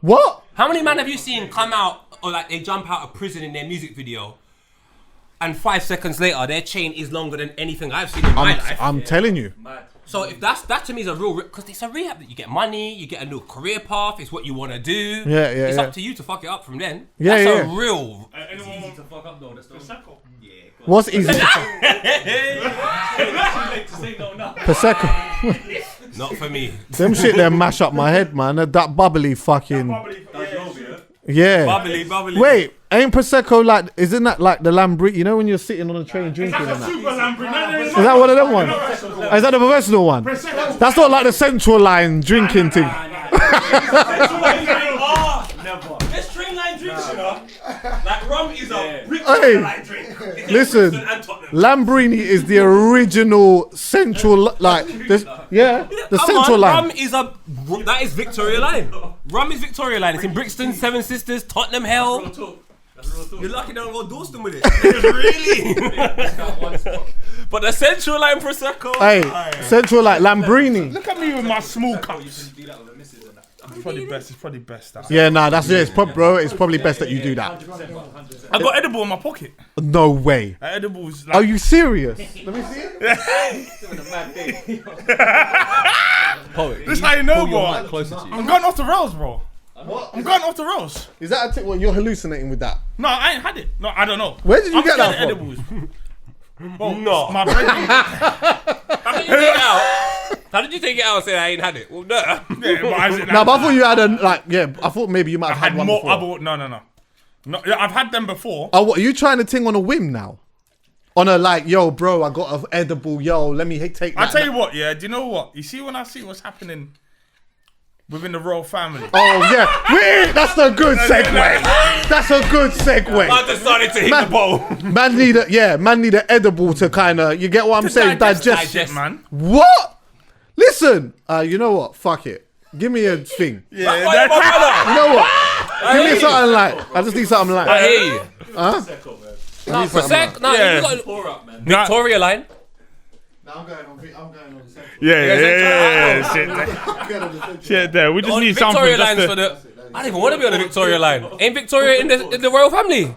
What? How many men have you seen come out or like they jump out of prison in their music video, and 5 seconds later their chain is longer than anything I've seen in my life? I'm telling you. So if that to me is a real, because it's a rehab that you get money, you get a new career path, it's what you want to do. It's up to you to fuck it up from then. That's a real. It's easy to fuck up though. That's Prosecco. Yeah. What's easy? Prosecco. Not for me. Them shit there mash up my head, man. That bubbly fucking. Yeah. Bubbly. Wait, ain't Prosecco like? Isn't that like the Lambrini? You know when you're sitting on a train drinking and that? Is that one of them ones? Is that the professional one? That's not like the Central Line drinking thing. Never. This train line drinks, you know. Like rum is a rich line drink. Listen, Lambrini is the original Central like this. Yeah, the Central Line. Rum is that is Victoria Line. Rum is Victoria Line. It's in Brixton, Seven Sisters, Tottenham Hell. You're lucky they don't go Dalston with it. Really? But the Central Line Prosecco. Hey, Central Line Lambrini. Look at me with my small cups. It's probably best. Yeah, nah, that's it. It's probably best that you do that. I got edible in my pocket. No way. Edibles. Like, Are you serious? Let me see it. This is how you know, bro. I'm going off the rails, bro. What? I'm going off the rails. Is that a you're hallucinating with that? No, I ain't had it. No, I don't know. Where did you get that from? Edibles. Bro, No. My brother. How did you take it out? How did you take it out and say I ain't had it? Well, no. Yeah, but I No, but I thought you had I thought maybe you might have had one more. before. No. Yeah, I've had them before. Oh, what, are you trying to ting on a whim now? On a like, yo, bro, I got an edible, yo, let me take that. I tell you what, yeah, do you know what? You see when I see what's happening within the royal family. Oh, yeah. That's a good segue. That's a good segue. I just started to hit the bowl. Man need an edible to kind of, you get what I'm saying? Digest Shit, man. What? Listen, you know what? Fuck it. Give me a thing. Yeah, You know what? Give me something light. I just need something light. I hear you. Huh? No, Prosecco. You got Victoria Line. I'm going on Yeah. Shit there. We just need something. Victoria Line's for the. I don't even want to be on the Victoria Line. Ain't Victoria in the royal family?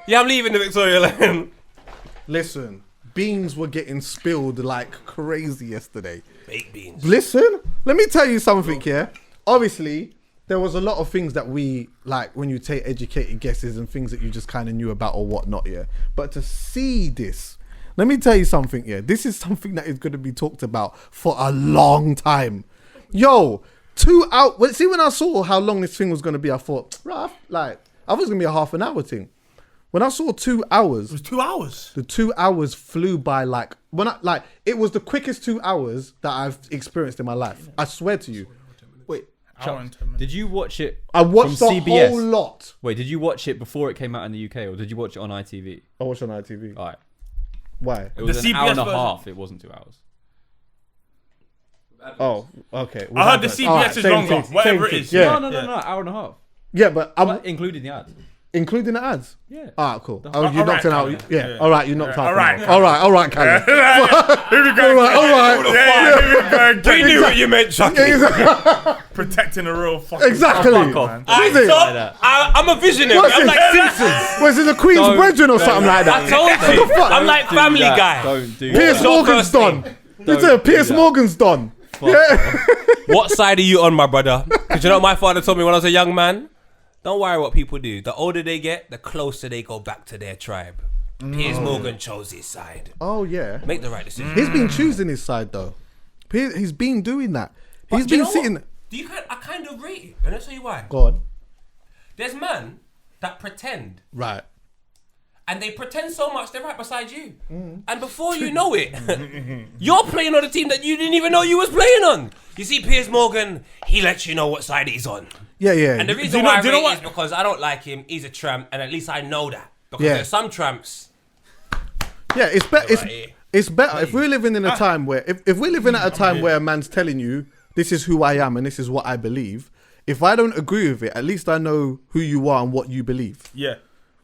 Yeah, I'm leaving the Victoria Line. Listen, beans were getting spilled like crazy yesterday. Baked beans. Listen, let me tell you something here. Obviously, there was a lot of things that we, like when you take educated guesses and things that you just kind of knew about or whatnot, yeah. But to see this, let me tell you something, yeah. This is something that is going to be talked about for a long time. Yo, 2 hours. Well, see, when I saw how long this thing was going to be, I thought, right, like, I thought it was going to be a half an hour thing. When I saw 2 hours, It was 2 hours. the 2 hours flew by like it was the quickest 2 hours that I've experienced in my life. I swear to you. Wait, Hour and 10 minutes. did you watch it? I watched the from CBS? whole lot. Wait, did you watch it before it came out in the UK, or did you watch it on ITV? I watched on ITV. All right, Why? it was The an hour and CBS a version. half. It wasn't 2 hours. Oh, okay. I heard the CBS is longer. Whatever it is. Yeah, No, hour and a half, yeah, but I'm but including the ads. including the ads. Yeah. Ah, cool. Oh, you all knocked right, it out. Callum. Yeah. Yeah. All right, you knocked out. All right, All right, Callum. Here we go. All right. We knew what you meant, Chucky. Protecting the real fucking. Exactly. Fuck off. Is it? I'm a visionary. What's I'm it? like Simpsons. Was it the Queen's Don't- Brethren or something like that? I told you. What the fuck? I'm like Do Family that. Guy. Don't do Piers that. Morgan's First done. Don't Listen, do Piers that. Morgan's done. Fuck Yeah. What side are you on, my brother? Because you know what my father told me when I was a young man? Don't worry what people do. The older they get, the closer they go back to their tribe. Piers Morgan chose his side. Oh yeah. Make the right decision. He's been choosing his side though. He's been doing that. He's Do you been know sitting. what? I kind of rate it. And I'll tell you why. Go on. There's men that pretend. Right. And they pretend so much they're right beside you. And before you know it, you're playing on a team that you didn't even know you was playing on. You see Piers Morgan, he lets you know what side he's on. Yeah, yeah. And the reason why I rate it is because I don't like him, he's a tramp, and at least I know that. Because there's some tramps. Yeah, it's better. Right. It's better if we're living in a time where if we're living at a time where a man's telling you this is who I am and this is what I believe. If I don't agree with it, at least I know who you are and what you believe. Yeah.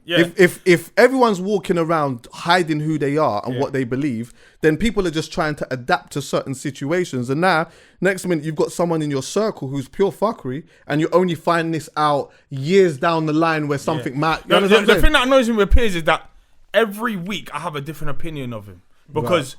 Yeah. If everyone's walking around hiding who they are and what they believe, then people are just trying to adapt to certain situations. And now, next minute, you've got someone in your circle who's pure fuckery, and you only find this out years down the line where something might. You understand what I'm The saying? thing that annoys me with Piers is that every week I have a different opinion of him. Because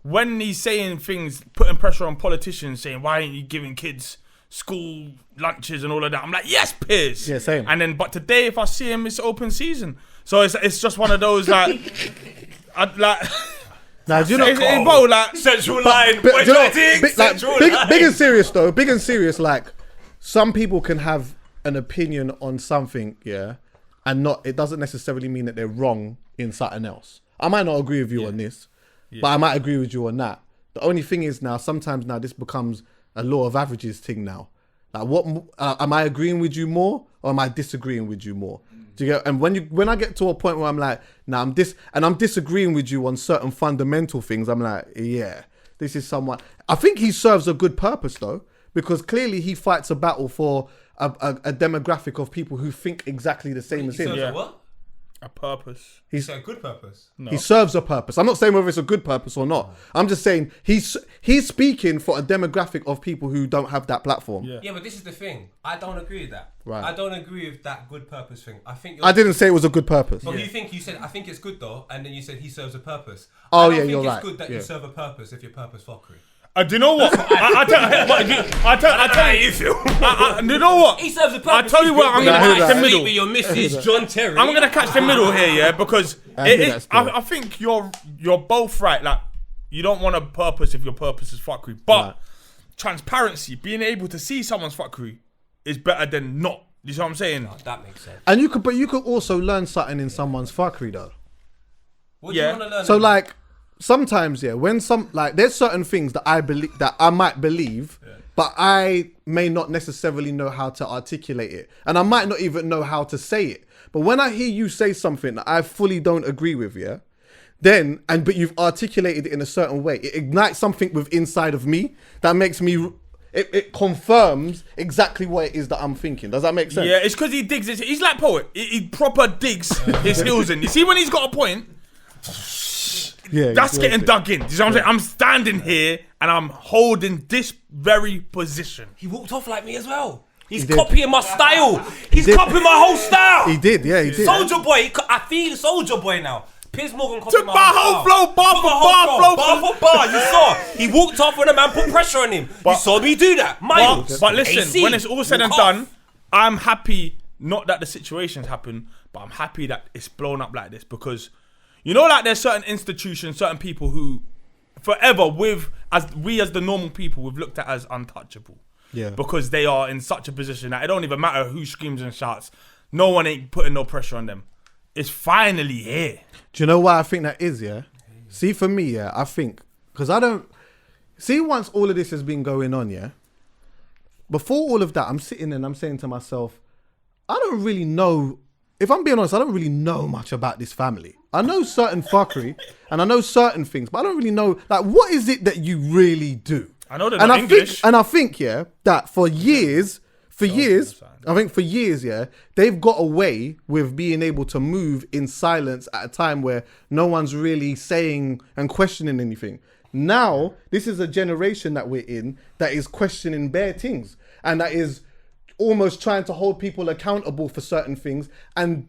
when he's saying things, putting pressure on politicians, saying, why ain't you giving kids school lunches and all of that, I'm like, yes, Piers. Yeah, same. And then, but today, if I see him, it's open season. So it's just one of those, like, Now, do you know, bro, like, Central line. But What do you know, do you think? big, like, Central big, line. big and serious though. Big and serious. Like, some people can have an opinion on something, yeah, and not. It doesn't necessarily mean that they're wrong in something else. I might not agree with you on this, but I might agree with you on that. The only thing is now, sometimes now this becomes a law of averages thing now. Like, what am I agreeing with you more, or am I disagreeing with you more? Do you get? And when I get to a point where I'm like, nah, I'm disagreeing with you on certain fundamental things, I'm like, yeah, this is someone. I think he serves a good purpose though, because clearly he fights a battle for a demographic of people who think exactly the same as him. Serves a what? a purpose. It's a good purpose. He serves a purpose. I'm not saying whether it's a good purpose or not. I'm just saying he's speaking for a demographic of people who don't have that platform. Yeah, but this is the thing. I don't agree with that. Right. I don't agree with that good purpose thing. I think I didn't say it was a good purpose. But you said I think it's good though, and then you said he serves a purpose. Oh, I don't yeah, think you're it's right. good that Yeah. you serve a purpose if your purpose fuckery. Do you know what? I tell you, you feel. you know what? He serves a purpose. I tell you what, I'm gonna hear catch that. the middle. Sleep with your missus, John Terry. I'm gonna catch the middle here, yeah, because I think you're both right. Like, you don't want a purpose if your purpose is fuckery, but transparency, being able to see someone's fuckery, is better than not. You see what I'm saying? Oh, that makes sense. And you could also learn something in someone's fuckery though. What do you Yeah. want to learn? So like sometimes, when there's certain things that I believe that I might believe, but I may not necessarily know how to articulate it, and I might not even know how to say it. But when I hear you say something that I fully don't agree with, but you've articulated it in a certain way, it ignites something inside of me that makes me. It confirms exactly what it is that I'm thinking. Does that make sense? Yeah, it's because he digs. He's like poet. He proper digs his heels in. You see, when he's got a point, Yeah, that's getting dug in. You see what I'm saying? I'm standing here and I'm holding this very position. He walked off like me as well. He's did. copying my style. He's did. copying my whole style. He did, yeah, he did. Soldier Boy. I feel Soldier Boy now. Piers Morgan copied Took my my whole style. flow, bar Took for my bar, whole flow bar for bar. You saw. He walked off when a man put pressure on him. You saw me do that. Miles. But listen, AC, when it's all said and walk done, off. I'm happy, not that the situations happen, but I'm happy that it's blown up like this, because, you know, like there's certain institutions, certain people who forever as the normal people, we've looked at as untouchable. Yeah. Because they are in such a position that it don't even matter who screams and shouts. No one ain't putting no pressure on them. It's finally here. Do you know why I think that is, yeah? See, for me, I think, because I don't, see, once all of this has been going on, before all of that, I'm sitting and I'm saying to myself, I don't really know, if I'm being honest, I don't really know much about this family. I know certain fuckery, and I know certain things, but I don't really know, like, what is it that you really do? I know they're And not I English. think, that for years, they've got away with being able to move in silence at a time where no one's really saying and questioning anything. Now, this is a generation that we're in that is questioning bare things, and that is almost trying to hold people accountable for certain things, and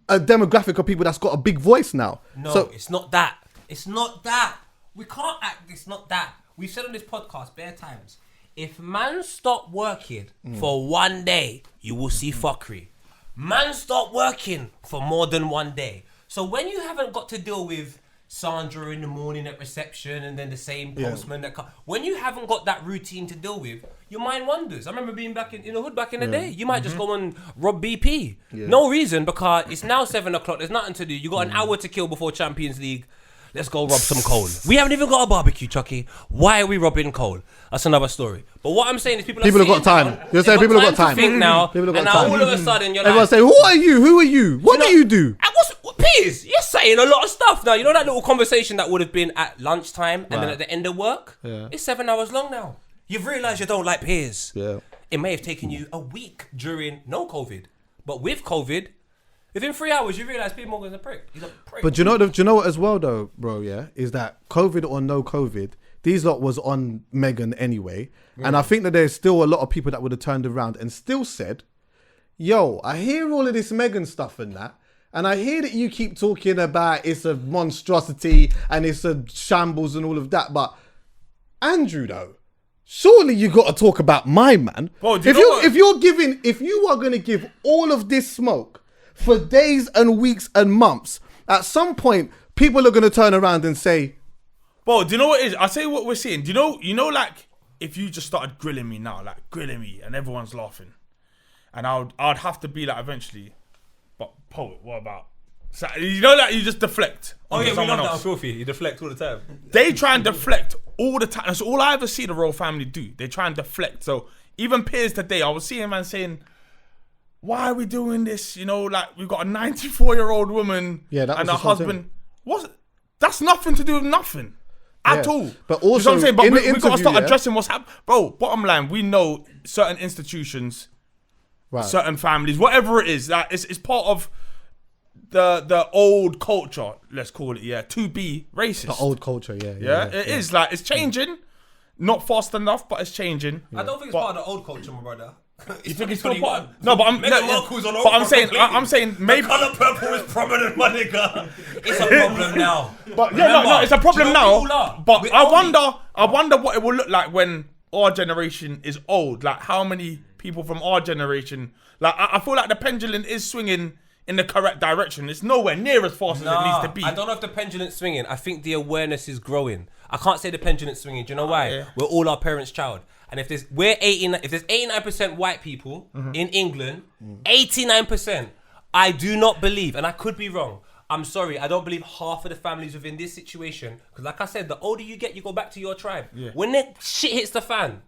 a demographic of people that's got a big voice now. No, So, it's not that. It's not that. We can't act. It's not that. We've said on this podcast bare times. If man stop working for one day, you will see fuckery. Man stop working for more than one day. So when you haven't got to deal with Sandra in the morning at reception and then the same postman when you haven't got that routine to deal with, your mind wanders. I remember being back in the hood back in the day. You might just go and rob BP. No reason, because it's now 7 o'clock. There's nothing to do. You got an hour to kill before Champions League. Let's go rob some coal. We haven't even got a barbecue, Chucky. Why are we robbing coal? That's another story. But what I'm saying is people have got sitting time. down, You're saying they've people have got to time. think now, People have got and now time. all of a sudden you're everyone like, say, who are you? Who are you? What do you do? and what Piers, you're saying a lot of stuff now. You know that little conversation that would have been at lunchtime and then at the end of work? Yeah. It's 7 hours long now. You've realised you don't like Piers. Yeah. It may have taken you a week during no COVID. But with COVID, Within 3 hours, you realise Piers Morgan's a prick. He's a prick. But do you know what as well though, bro? Yeah, is that COVID or no COVID, these lot was on Meghan anyway, and I think that there's still a lot of people that would have turned around and still said, "Yo, I hear all of this Meghan stuff and that, and I hear that you keep talking about it's a monstrosity and it's a shambles and all of that, but Andrew though." Surely you got to talk about my man. Bro, if you are going to give all of this smoke for days and weeks and months, at some point people are going to turn around and say, "Bro, do you know what it is? I'll tell you what we're seeing. Do you know, like if you just started grilling me now, like grilling me, and everyone's laughing, and I'd have to be like eventually, but poet, what about? So, you know, like you just deflect. Oh yeah, we someone love that else. on Filthy. You deflect all the time. They try and deflect all the time. That's all I ever see the royal family do. They try and deflect. So even Piers today, I was seeing a man saying, "Why are we doing this? You know, like we've got a 94-year-old woman and a husband. That's nothing to do with nothing at all." But you know also, what I'm saying? But in we the got to start interview, addressing what's happening. Bro, bottom line, we know certain institutions, certain families, whatever it is, that it's part of the old culture, let's call it, to be racist. the old culture, It is like it's changing, not fast enough, but it's changing. I don't think it's part of the old culture, my brother. You think it's still part? No, but I'm saying maybe. The colour purple is prominent, my nigga. It's a problem now. But no, it's a problem now. But I wonder what it will look like when our generation is old. Like how many people from our generation? Like I feel like the pendulum is swinging in the correct direction. It's nowhere near as fast as it needs to be. I don't know if the pendulum's swinging. I think the awareness is growing. I can't say the pendulum's swinging. Do you know why? Yeah. We're all our parents' child. And if there's 89% white people in England, 89%, I do not believe, and I could be wrong. I'm sorry, I don't believe half of the families within this situation. Because like I said, the older you get, you go back to your tribe. Yeah. When that shit hits the fan,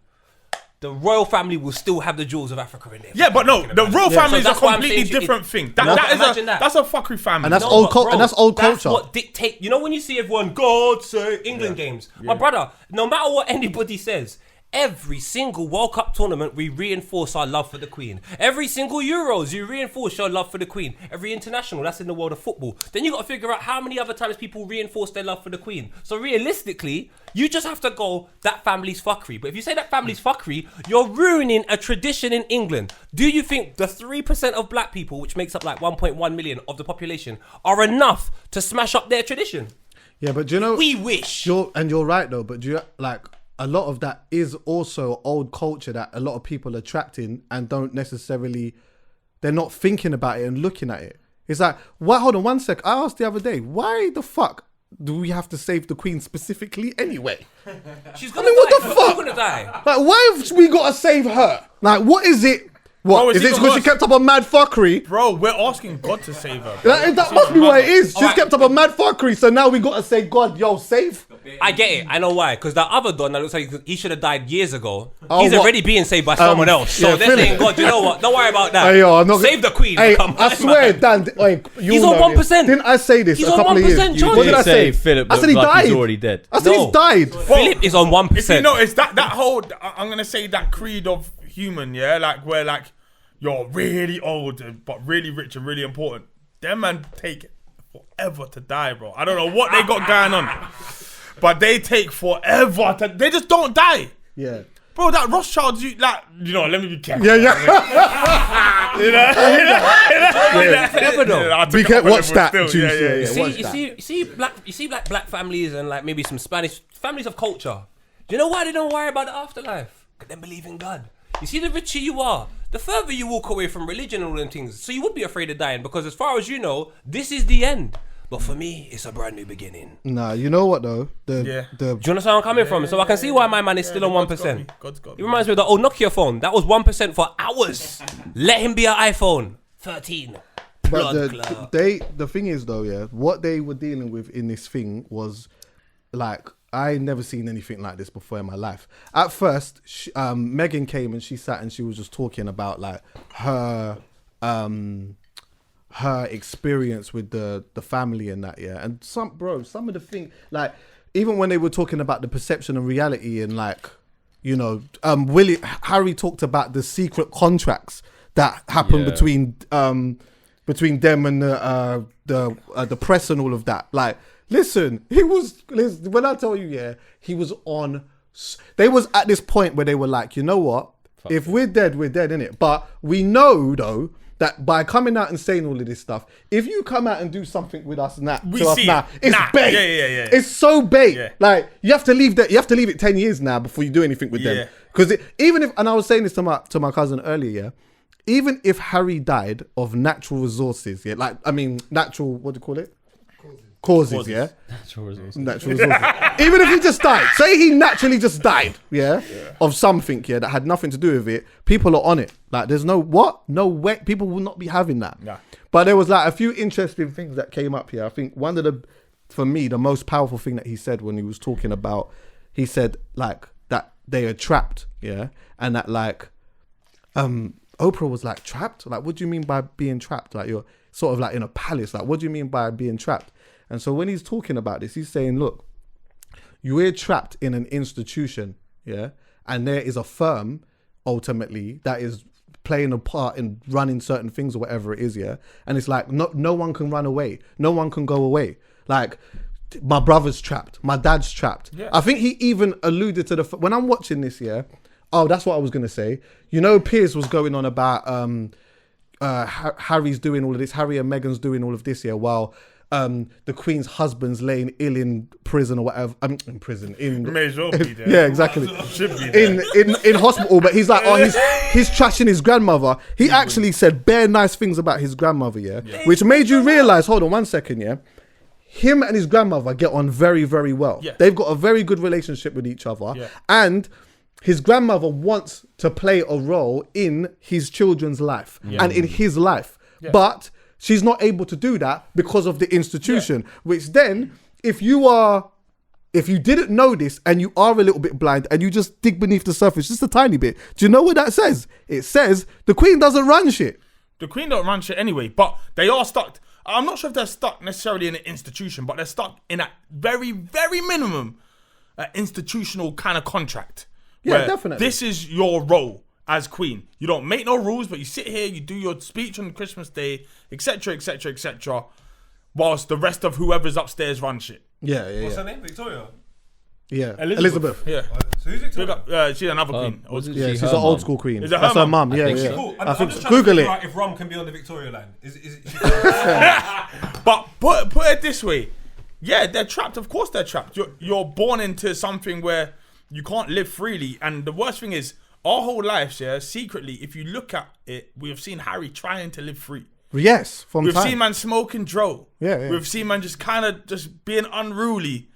the royal family will still have the jewels of Africa in there. Yeah, but no, the royal family is a completely different thing. That's a fuckery family. And that's old culture. And that's old culture. That's what dictate. You know when you see everyone, God say England games. My brother, no matter what anybody says, every single World Cup tournament, we reinforce our love for the Queen. Every single Euros, you reinforce your love for the Queen. Every international, that's in the world of football. Then you got to figure out how many other times people reinforce their love for the Queen. So realistically, you just have to go, that family's fuckery. But if you say that family's fuckery, you're ruining a tradition in England. Do you think the 3% of black people, which makes up like 1.1 million of the population, are enough to smash up their tradition? Yeah, but do you know... We wish. You're right though, but do you like... A lot of that is also old culture that a lot of people are trapped in and don't necessarily, they're not thinking about it and looking at it. It's like, hold on one sec. I asked the other day, why the fuck do we have to save the Queen specifically anyway? She's gonna die. What the fuck? She's gonna die. Like, why have we got to save her? Like, what is it? What? Bro, is it because she kept up a mad fuckery? Bro, we're asking God to save her. That must be what it is. She's kept up a mad fuckery, so now we got to say, God, yo, save. I get it. I know why. Because the other Don that looks like he should have died years ago, he's already being saved by someone else. So they're saying, God, you know what? Don't worry about that. Hey, yo, I'm not save the Queen. Hey, I swear, Dan, he's on 1%. Didn't I say this a couple of years? What did I say? Philip, I said he died. He's already dead. I said he's died. Philip is on 1%. If you know, it's that whole, I'm going to say that creed of human, yeah? Like, where like, you're really old but really rich and really important. Them man take forever to die, bro. I don't know what they got going on, but they take forever to. They just don't die. Yeah, bro. That Rothschild, let me be careful. Yeah. Be careful. Watch that. You see black families and like maybe some Spanish families of culture. Do you know why they don't worry about the afterlife? Because they believe in God. You see, the richer you are, the further you walk away from religion and all them things. So you would be afraid of dying because as far as you know, this is the end. But for me, it's a brand new beginning. Nah, you know what though? Do you understand where I'm coming from? So I can see why my man is still on 1%. It reminds me of the old Nokia phone. That was 1% for hours. Let him be an iPhone 13. But the thing is though, what they were dealing with in this thing was like, I never seen anything like this before in my life. At first, Meghan came and she sat and she was just talking about like her experience with the family and that, and some of the things, like even when they were talking about the perception and reality and like, you know, Harry talked about the secret contracts that happened between between them and the press and all of that. Like, listen, when I tell you, yeah, he was on. They was at this point where they were like, you know what? If we're dead, innit? But we know though that by coming out and saying all of this stuff, if you come out and do something with us now, it's bait. Yeah. It's so bait. Yeah. Like you have to leave it 10 years now before you do anything with them. Because even if, and I was saying this to my cousin earlier, yeah, even if Harry died of natural resources, yeah, like I mean natural, what do you call it? Causes, yeah. Natural resources. Even if he just died, say he naturally just died, yeah, of something, yeah, that had nothing to do with it. People are on it. Like, there's no way. People will not be having that. Nah. But there was like a few interesting things that came up here. I think one of for me, the most powerful thing that he said when he was talking about, he said like that they are trapped, yeah, and that like, Oprah was like trapped. Like, what do you mean by being trapped? Like you're sort of like in a palace. Like, what do you mean by being trapped? And so when he's talking about this, he's saying, look, you're trapped in an institution, yeah? And there is a firm, ultimately, that is playing a part in running certain things or whatever it is, yeah? And it's like, no one can run away. No one can go away. Like, my brother's trapped. My dad's trapped. Yeah. I think he even alluded to when I'm watching this, yeah? Oh, that's what I was going to say. You know, Piers was going on about Harry's doing all of this. Harry and Meghan's doing all of this, yeah, while... the Queen's husband's laying ill in prison or whatever. In prison. May as well be there. Yeah, exactly. Should be there. In hospital, but he's like, oh, he's trashing his grandmother. He actually said bare nice things about his grandmother, yeah? Which made you realise, hold on one second, yeah? Him and his grandmother get on very, very well. Yeah. They've got a very good relationship with each other. Yeah. And his grandmother wants to play a role in his children's life and in his life. Yeah. But she's not able to do that because of the institution, which then, if you didn't know this and you are a little bit blind and you just dig beneath the surface just a tiny bit, do you know what that says? It says the Queen doesn't run shit. The Queen don't run shit anyway, but they are stuck. I'm not sure if they're stuck necessarily in an institution, but they're stuck in a very, very minimum institutional kind of contract. Yeah, definitely. This is your role as Queen. You don't make no rules, but you sit here, you do your speech on Christmas Day, etc., etc., etc., whilst the rest of whoever's upstairs run shit. Yeah. What's her name? Victoria? Yeah. Elizabeth. Yeah. So who's Victoria? She's another queen. Yeah, she's an old school queen. Is it That's her mum. Yeah. Cool. I think just Google it. If Rum can be on the Victoria line. Is it But put it this way. Yeah, they're trapped. Of course they're trapped. You're born into something where you can't live freely. And the worst thing is, our whole lives, yeah, secretly, if you look at it, we have seen Harry trying to live free. Yes, We've seen man smoking dro. Yeah. We've seen man just kind of just being unruly.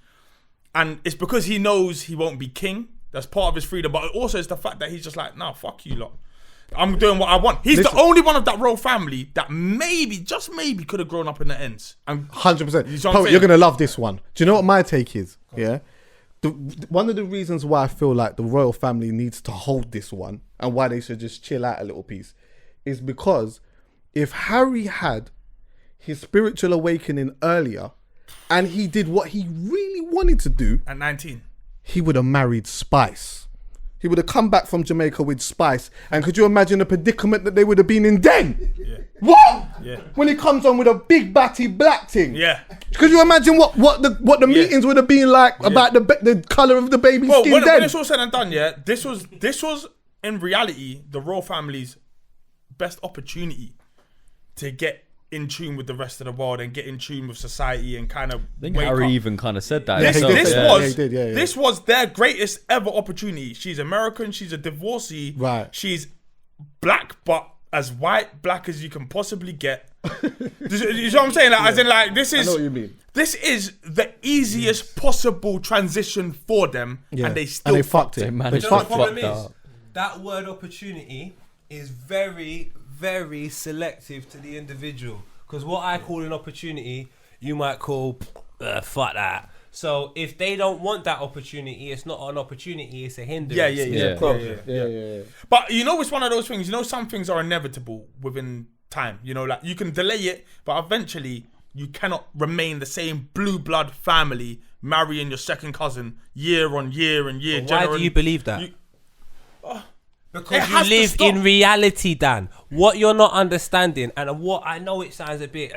And it's because he knows he won't be king. That's part of his freedom. But also it's the fact that he's just like, nah, fuck you lot. I'm doing what I want. He's the only one of that royal family that maybe, just maybe, could have grown up in the ends. 100%. You're going to love this one. Do you know what my take is? Yeah. One of the reasons why I feel like the royal family needs to hold this one and why they should just chill out a little piece is because if Harry had his spiritual awakening earlier and he did what he really wanted to do at 19, he would have married Spice. He would have come back from Jamaica with Spice. And could you imagine the predicament that they would have been in then? Yeah. What? Yeah. When he comes on with a big batty black thing. Yeah. Could you imagine what the meetings would have been like about the colour of the baby's skin when then? it's all said and done, yeah, this was in reality the royal family's best opportunity to get in tune with the rest of the world and get in tune with society and kind of I think Harry even kind of said that. This was their greatest ever opportunity. She's American. She's a divorcee. Right. She's black, but as black as you can possibly get. You know what I'm saying? Like, as in, like, this is. I know what you mean. This is the easiest possible transition for them, and they still fucked it. Man, they fucked the problem is that word opportunity is very, very selective to the individual. Because what I call an opportunity, you might call fuck that. So if they don't want that opportunity, it's not an opportunity, it's a hindrance. Yeah. But you know, it's one of those things. You know, some things are inevitable within time. You know, like you can delay it, but eventually you cannot remain the same blue blood family marrying your second cousin year on year and year. Why do you believe that? Because you live in reality, Dan. What you're not understanding, and what I know it sounds a bit...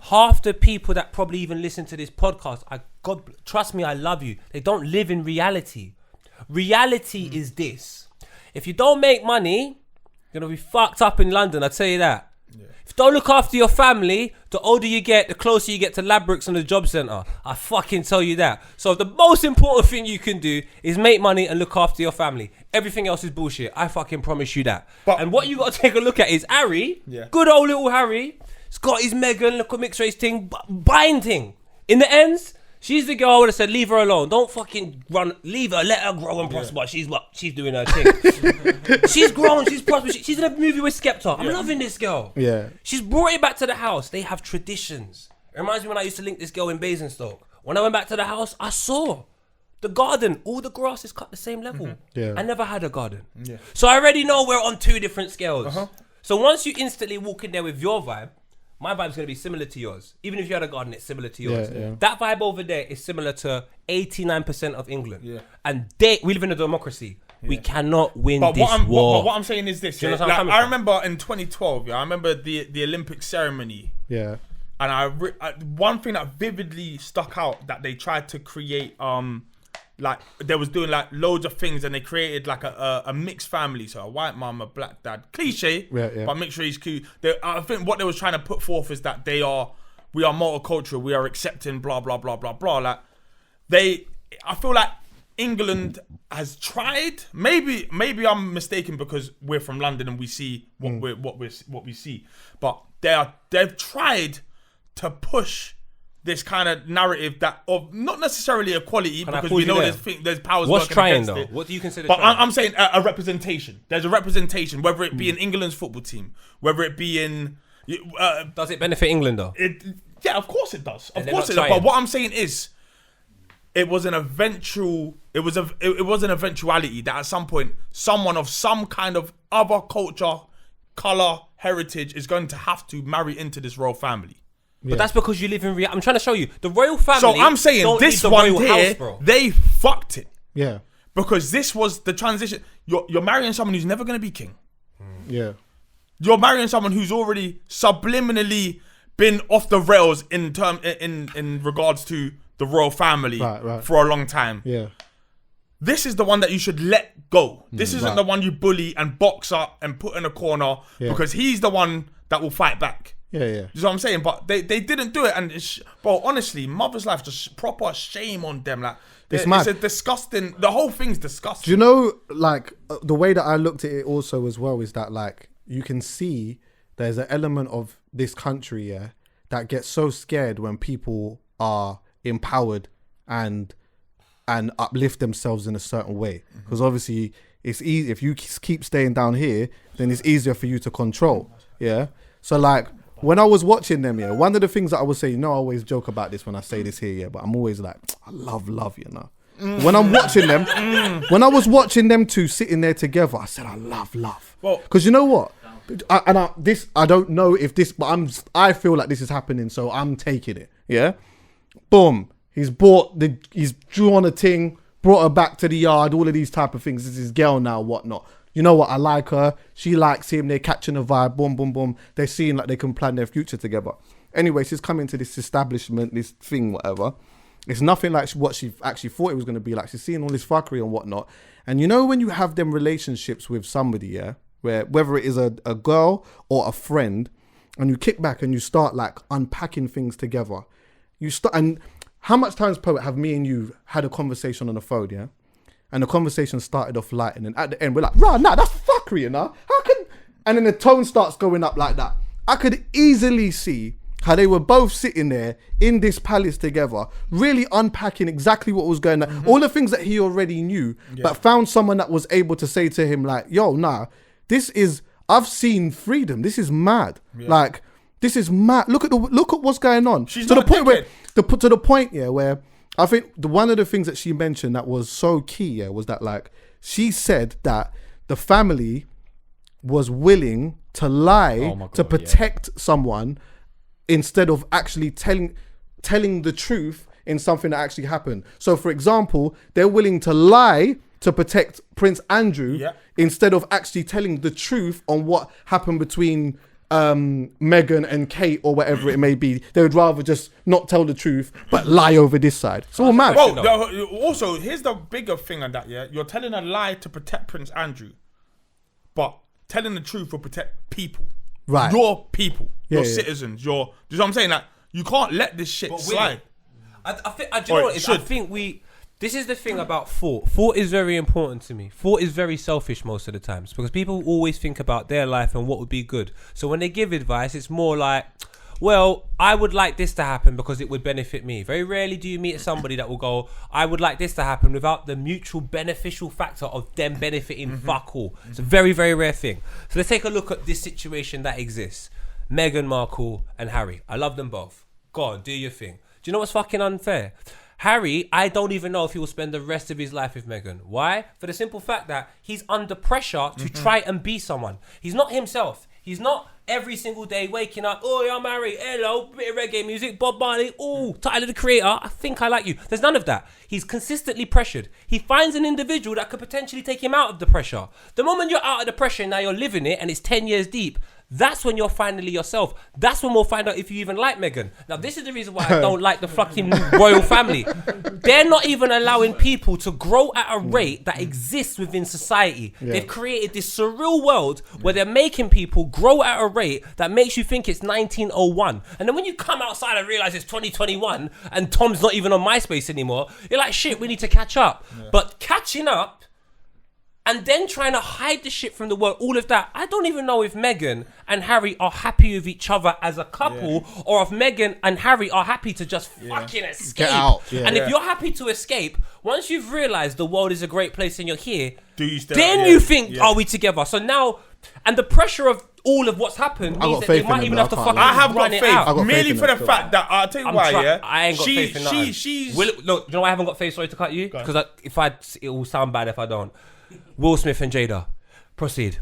half the people that probably even listen to this podcast, God, trust me, I love you. They don't live in reality. Reality is this. If you don't make money, you're going to be fucked up in London, I'll tell you that. Yeah. If you don't look after your family, the older you get, the closer you get to Ladbrokes and the job centre. I fucking tell you that. So the most important thing you can do is make money and look after your family. Everything else is bullshit. I fucking promise you that. And what you got to take a look at is Harry, good old little Harry. He's got his Meghan, look at mixed race thing, buying thing. In the ends, she's the girl I would have said, leave her alone. Don't fucking run, leave her, let her grow and prosper. She's doing her thing. She's grown, she's prospered. She's in a movie with Skepta. I'm loving this girl. Yeah. She's brought it back to the house. They have traditions. It reminds me when I used to link this girl in Basingstoke. When I went back to the house, I saw the garden. All the grass is cut the same level. Yeah. I never had a garden. Yeah. So I already know we're on two different scales. So once you instantly walk in there with your vibe, my vibe's going to be similar to yours. Even if you had a garden, it's similar to yours. Yeah. That vibe over there is similar to 89% of England. Yeah. And we live in a democracy. Yeah. We cannot win this war. But what I'm saying is this. I remember in 2012, I remember the Olympic ceremony. Yeah. And one thing that vividly stuck out, that they tried to create... like they was doing like loads of things, and they created like a mixed family, so a white mom, a black dad, cliche, but mixed race cute. I think what they was trying to put forth is that we are multicultural, we are accepting, blah blah blah blah blah. Like I feel like England has tried. Maybe I'm mistaken because we're from London and we see what we see, but they've tried to push this kind of narrative that of not necessarily equality, because we know there's powers. What's trying though? It. What do you consider? But I'm saying a representation. There's a representation, whether it be in England's football team, whether it be in. Does it benefit England though? Yeah, of course it does. Of course it does. But what I'm saying is, it was an eventuality that at some point someone of some kind of other culture, color, heritage is going to have to marry into this royal family. But that's because you live in reality. I'm trying to show you the royal family. So I'm saying this one here, they fucked it. Yeah. Because this was the transition. You're marrying someone who's never going to be king. Yeah. You're marrying someone who's already subliminally been off the rails in regards to the royal family for a long time. Yeah. This is the one that you should let go. This isn't the one you bully and box up and put in a corner, because he's the one that will fight back. Yeah. You know what I'm saying? But they didn't do it, and bro, honestly, Mother's Life, just proper shame on them. Like it's a disgusting. The whole thing's disgusting. Do you know, like the way that I looked at it also as well is that like you can see there's an element of this country that gets so scared when people are empowered and uplift themselves in a certain way, because obviously it's easy if you keep staying down here, then it's easier for you to control. Yeah. So like, when I was watching them, one of the things that I would say, I always joke about this when I say this here, but I'm always like, I love, When I'm watching them, when I was watching them two sitting there together, I said, I love. Because you know what? I don't know if this, but I feel like this is happening, so I'm taking it. Yeah. Boom. He's drawn a thing, brought her back to the yard, all of these type of things. This is his girl now, whatnot. You know what? I like her. She likes him. They're catching a vibe. Boom, boom, boom. They're seeing like they can plan their future together. Anyway, she's coming to this establishment, this thing, whatever. It's nothing like what she actually thought it was going to be like. She's seeing all this fuckery and whatnot. And you know when you have them relationships with somebody, where whether it is a girl or a friend, and you kick back and you start like unpacking things together. And how much times, Poet, have me and you had a conversation on the phone, and the conversation started off light, and then at the end we're like, that's fuckery, how can? And then the tone starts going up like that. I could easily see how they were both sitting there in this palace together, really unpacking exactly what was going on, all the things that he already knew, but found someone that was able to say to him like, yo, I've seen freedom. This is mad. Like, this is mad. Look at what's going on. To the point where I think one of the things that she mentioned that was so key, was that like she said that the family was willing to lie to protect someone instead of actually telling the truth in something that actually happened. So for example, they're willing to lie to protect Prince Andrew Yeah. instead of actually telling the truth on what happened between Meghan and Kate or whatever it may be. They would rather just not tell the truth but lie over this side. It's all mad. Well, also, here's the bigger thing on that, yeah? You're telling a lie to protect Prince Andrew, but telling the truth will protect people. Right. Your people, your Yeah. citizens, your... Do you know what I'm saying? Like, you can't let this shit slide. I think, do you know what it is? I think this is the thing about thought. Thought is very important to me. Thought is very selfish most of the times because people always think about their life and what would be good. So when they give advice, it's more like, well, I would like this to happen because it would benefit me. Very rarely do you meet somebody that will go, I would like this to happen without the mutual beneficial factor of them benefiting fuck all. It's a very, very rare thing. So let's take a look at this situation that exists. Meghan Markle and Harry. I love them both. Go on, do your thing. Do you know what's fucking unfair? Harry, I don't even know if he will spend the rest of his life with Meghan. Why? For the simple fact that he's under pressure to try and be someone. He's not himself. He's not every single day waking up, oh, I'm Harry, hello, bit of reggae music, Bob Marley, oh, Tyler the Creator, I think I like you. There's none of that. He's consistently pressured. He finds an individual that could potentially take him out of the pressure. The moment you're out of the pressure and now you're living it and it's 10 years deep, that's when you're finally yourself. That's when we'll find out if you even like Meghan. Now, this is the reason why I don't like the fucking royal family. They're not even allowing people to grow at a rate that exists within society. Yeah. They've created this surreal world where they're making people grow at a rate that makes you think it's 1901. And then when you come outside and realize it's 2021 and Tom's not even on MySpace anymore, you're like, shit, we need to catch up. Yeah. But catching up and then trying to hide the shit from the world, all of that. I don't even know if Meghan and Harry are happy with each other as a couple, or if Meghan and Harry are happy to just fucking escape. Get out. Yeah. And if you're happy to escape, once you've realised the world is a great place and you're here, then you think, are we together? So now, and the pressure of all of what's happened means that they might even have to fucking I have got run faith. it out. Merely for the fact that, I'll tell you why, I ain't got faith in that. Look, do you know why I haven't got faith? Sorry to cut you. Because it will sound bad if I don't. Will Smith and Jada. Proceed.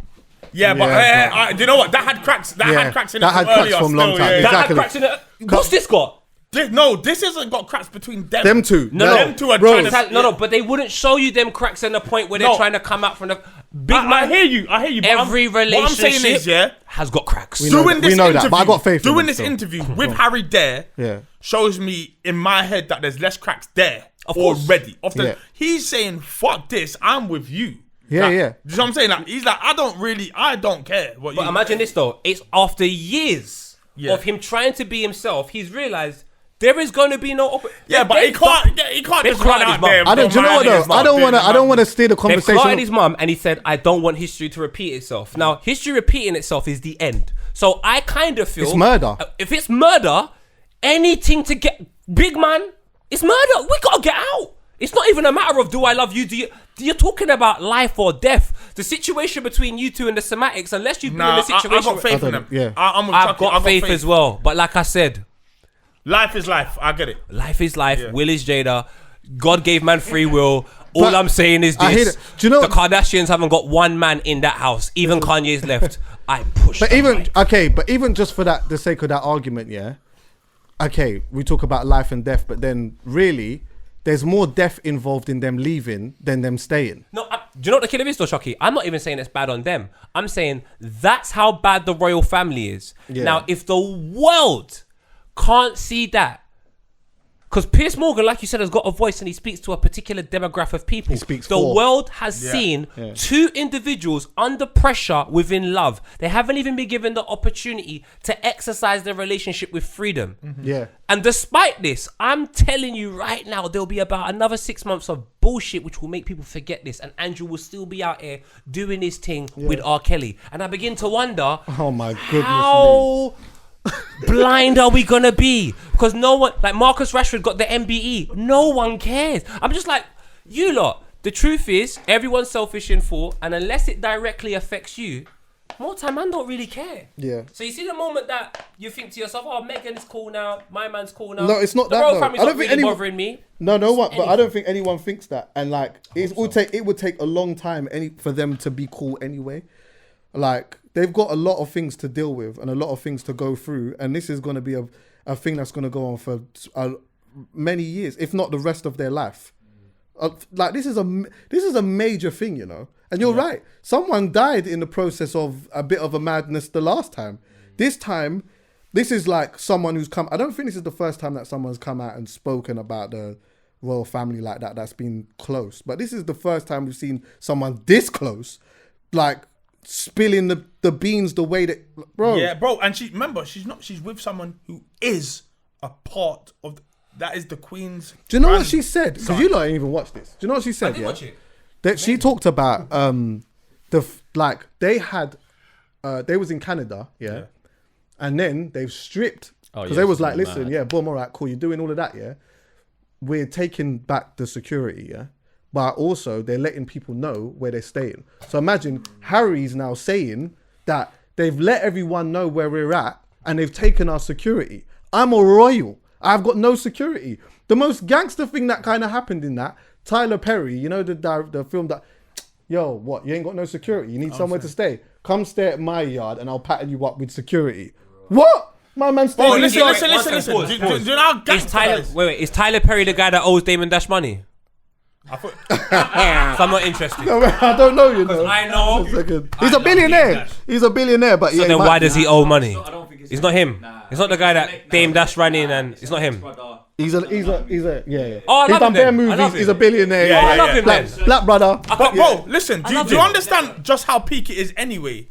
Yeah, but do you know what? That had cracks. That had cracks in it from earlier. From long time. That had cracks in it. What's this got? This hasn't got cracks between them. Them two. Them two are trying to... No, but they wouldn't show you them cracks in the point where they're trying to come out from the... I hear you. What Every relationship I'm saying is, has got cracks. We know that, but I got faith in Doing them, this so. interview with Harry there shows me in my head that there's less cracks there already. He's saying, fuck this, I'm with you. Yeah, like, yeah. You know what I'm saying? Like, he's like, I don't care. But imagine this though. It's after years of him trying to be himself, he's realised there is going to be no... Yeah, but he can't just run out there. Do you know what though? I don't want to steer the conversation. They've his mum and he said, I don't want history to repeat itself. Now, history repeating itself is the end. So I kind of feel... It's murder. If it's murder, anything to get... Big man, it's murder. We got to get out. It's not even a matter of do I love you, you're talking about life or death. The situation between you two and the Somatics, unless you've been in a situation... I've got faith in them. Yeah. I've got faith as well. But like I said... Life is life. I get it. Life is life. Yeah. Will is Jada. God gave man free will. All I'm saying is this. Do you know the Kardashians haven't got one man in that house. Even Kanye's left. I push. But even just for the sake of that argument, yeah. Okay, we talk about life and death, but then really... There's more death involved in them leaving than them staying. No, do you know what the killer is though, Shocky? I'm not even saying it's bad on them. I'm saying that's how bad the royal family is. Yeah. Now, if the world can't see that, because Piers Morgan, like you said, has got a voice and he speaks to a particular demographic of people. The world has seen two individuals under pressure within love. They haven't even been given the opportunity to exercise their relationship with freedom. Mm-hmm. Yeah. And despite this, I'm telling you right now, there'll be about another 6 months of bullshit which will make people forget this. And Andrew will still be out here doing his thing with R. Kelly. And I begin to wonder, oh my goodness, how blind are we gonna be? Because no one, like Marcus Rashford got the MBE. No one cares. I'm just like, you lot. The truth is, everyone's selfish in thought, and unless it directly affects you, more time, man don't really care. Yeah. So you see the moment that you think to yourself, oh, Meghan's cool now, my man's cool now. No, it's not the that. royal though. family's I don't not think really anyone bothering me. No, but I don't think anyone thinks that. And like, it would take a long time for them to be cool anyway. Like, they've got a lot of things to deal with and a lot of things to go through, and this is going to be a thing that's going to go on for many years, if not the rest of their life. Like this is a major thing, you know. And you're right. Someone died in the process of a bit of a madness the last time. This time, this is like someone who's come. I don't think this is the first time that someone's come out and spoken about the royal family like that. That's been close. But this is the first time we've seen someone this close, like spilling the beans the way that, bro. Yeah, bro. And she's with someone who is a part of. That is the Queen's. Do you know what she said? Because you lot ain't even watched this. Do you know what she said? I did watch it. That she talked about they was in Canada, yeah, and then they've stripped because they was like, listen, boom, all right, cool, you're doing all of that, yeah. We're taking back the security, yeah, but also they're letting people know where they're staying. So imagine Harry's now saying that they've let everyone know where we're at and they've taken our security. I'm a royal. I've got no security. The most gangster thing that kind of happened in that, Tyler Perry, you know, the film that, yo, what, you ain't got no security, you need somewhere to stay. Come stay at my yard and I'll pattern you up with security. What? My man staying in his yard. Listen. Do you know how gangster Is Tyler Perry the guy that owes Damon Dash money? I thought, So I'm not interested. No, I don't know, you know. I know. He's a billionaire. He's a billionaire, but So then why does he owe money? I don't think It's not him. It's not the guy that Dame Dash ran in and it's not him. He's a yeah. Oh, I He's love done him bare then. I movies. love He's him. a billionaire. Yeah, I love him then. Black brother. But bro, listen, do love you him. understand just how peak it is anyway?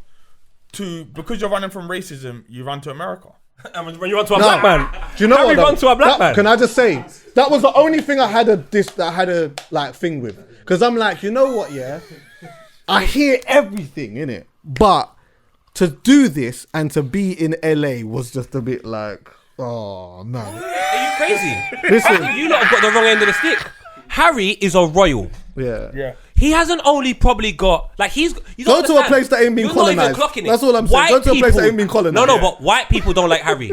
Because you're running from racism, you run to America. And when you run to a black man, Do you know how what? we run to a black man? Can I just say that was the only thing I had a like thing with, because I'm like, you know what? Yeah, I hear everything in it, but to do this and to be in LA was just a bit like, oh no. Are you crazy? Listen, You lot have got the wrong end of the stick. Harry is a royal. yeah. He hasn't only probably got you Go to a place that ain't been You're not even colonised. clocking it. That's all I'm saying. Go to a place that ain't been colonised. No, Yeah. but white people don't like Harry.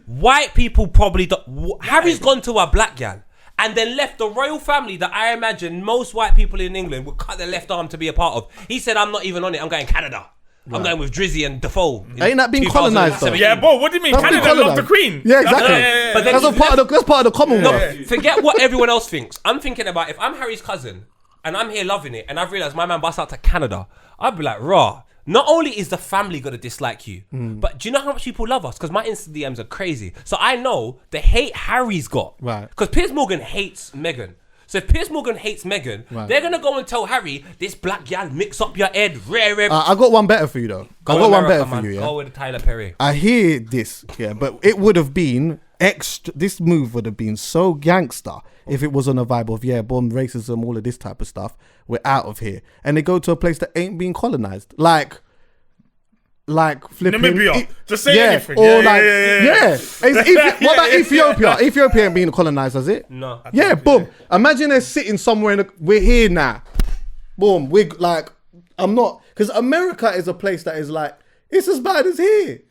White people probably don't. Harry's gone to a black gal and then left the royal family that I imagine most white people in England would cut their left arm to be a part of. He said, I'm not even on it. I'm going Canada. I'm going with Drizzy and Defoe. Ain't that been colonised though? 2017. Yeah, bro, what do you mean? That's been Canada love colonised. the Queen. Yeah, exactly. But then That's part of the Commonwealth. No, forget what everyone else thinks. I'm thinking about if I'm Harry's cousin and I'm here loving it and I've realised my man busts out to Canada, I'd be like, raw. Not only is the family gonna dislike you, but do you know how much people love us? Because my Insta DMs are crazy. So I know the hate Harry's got. Right. Because Piers Morgan hates Meghan. So if Piers Morgan hates Meghan, they're gonna go and tell Harry, this black gal mix up your head. I got one better for you though. I got one better for you, yeah. Go with Tyler Perry. I hear this, yeah, but it would have been extra. This move would have been so gangster if it was on a vibe of bomb racism, all of this type of stuff. We're out of here, and they go to a place that ain't been colonized, like flipping Namibia. Just say anything. Or Yeah. What about Ethiopia? Ethiopia ain't been colonized, has it? No. Yeah, boom. Imagine they're sitting somewhere we're here now. Boom. We're like, I'm not, because America is a place that is like, it's as bad as here.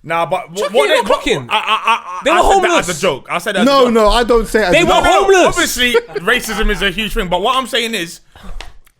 Nah, but Chucky, they were cooking. They were I said homeless. that as a joke. I said that as a No, joke. no, I don't say it as They a were joke. homeless. Obviously, racism is a huge thing. But what I'm saying is,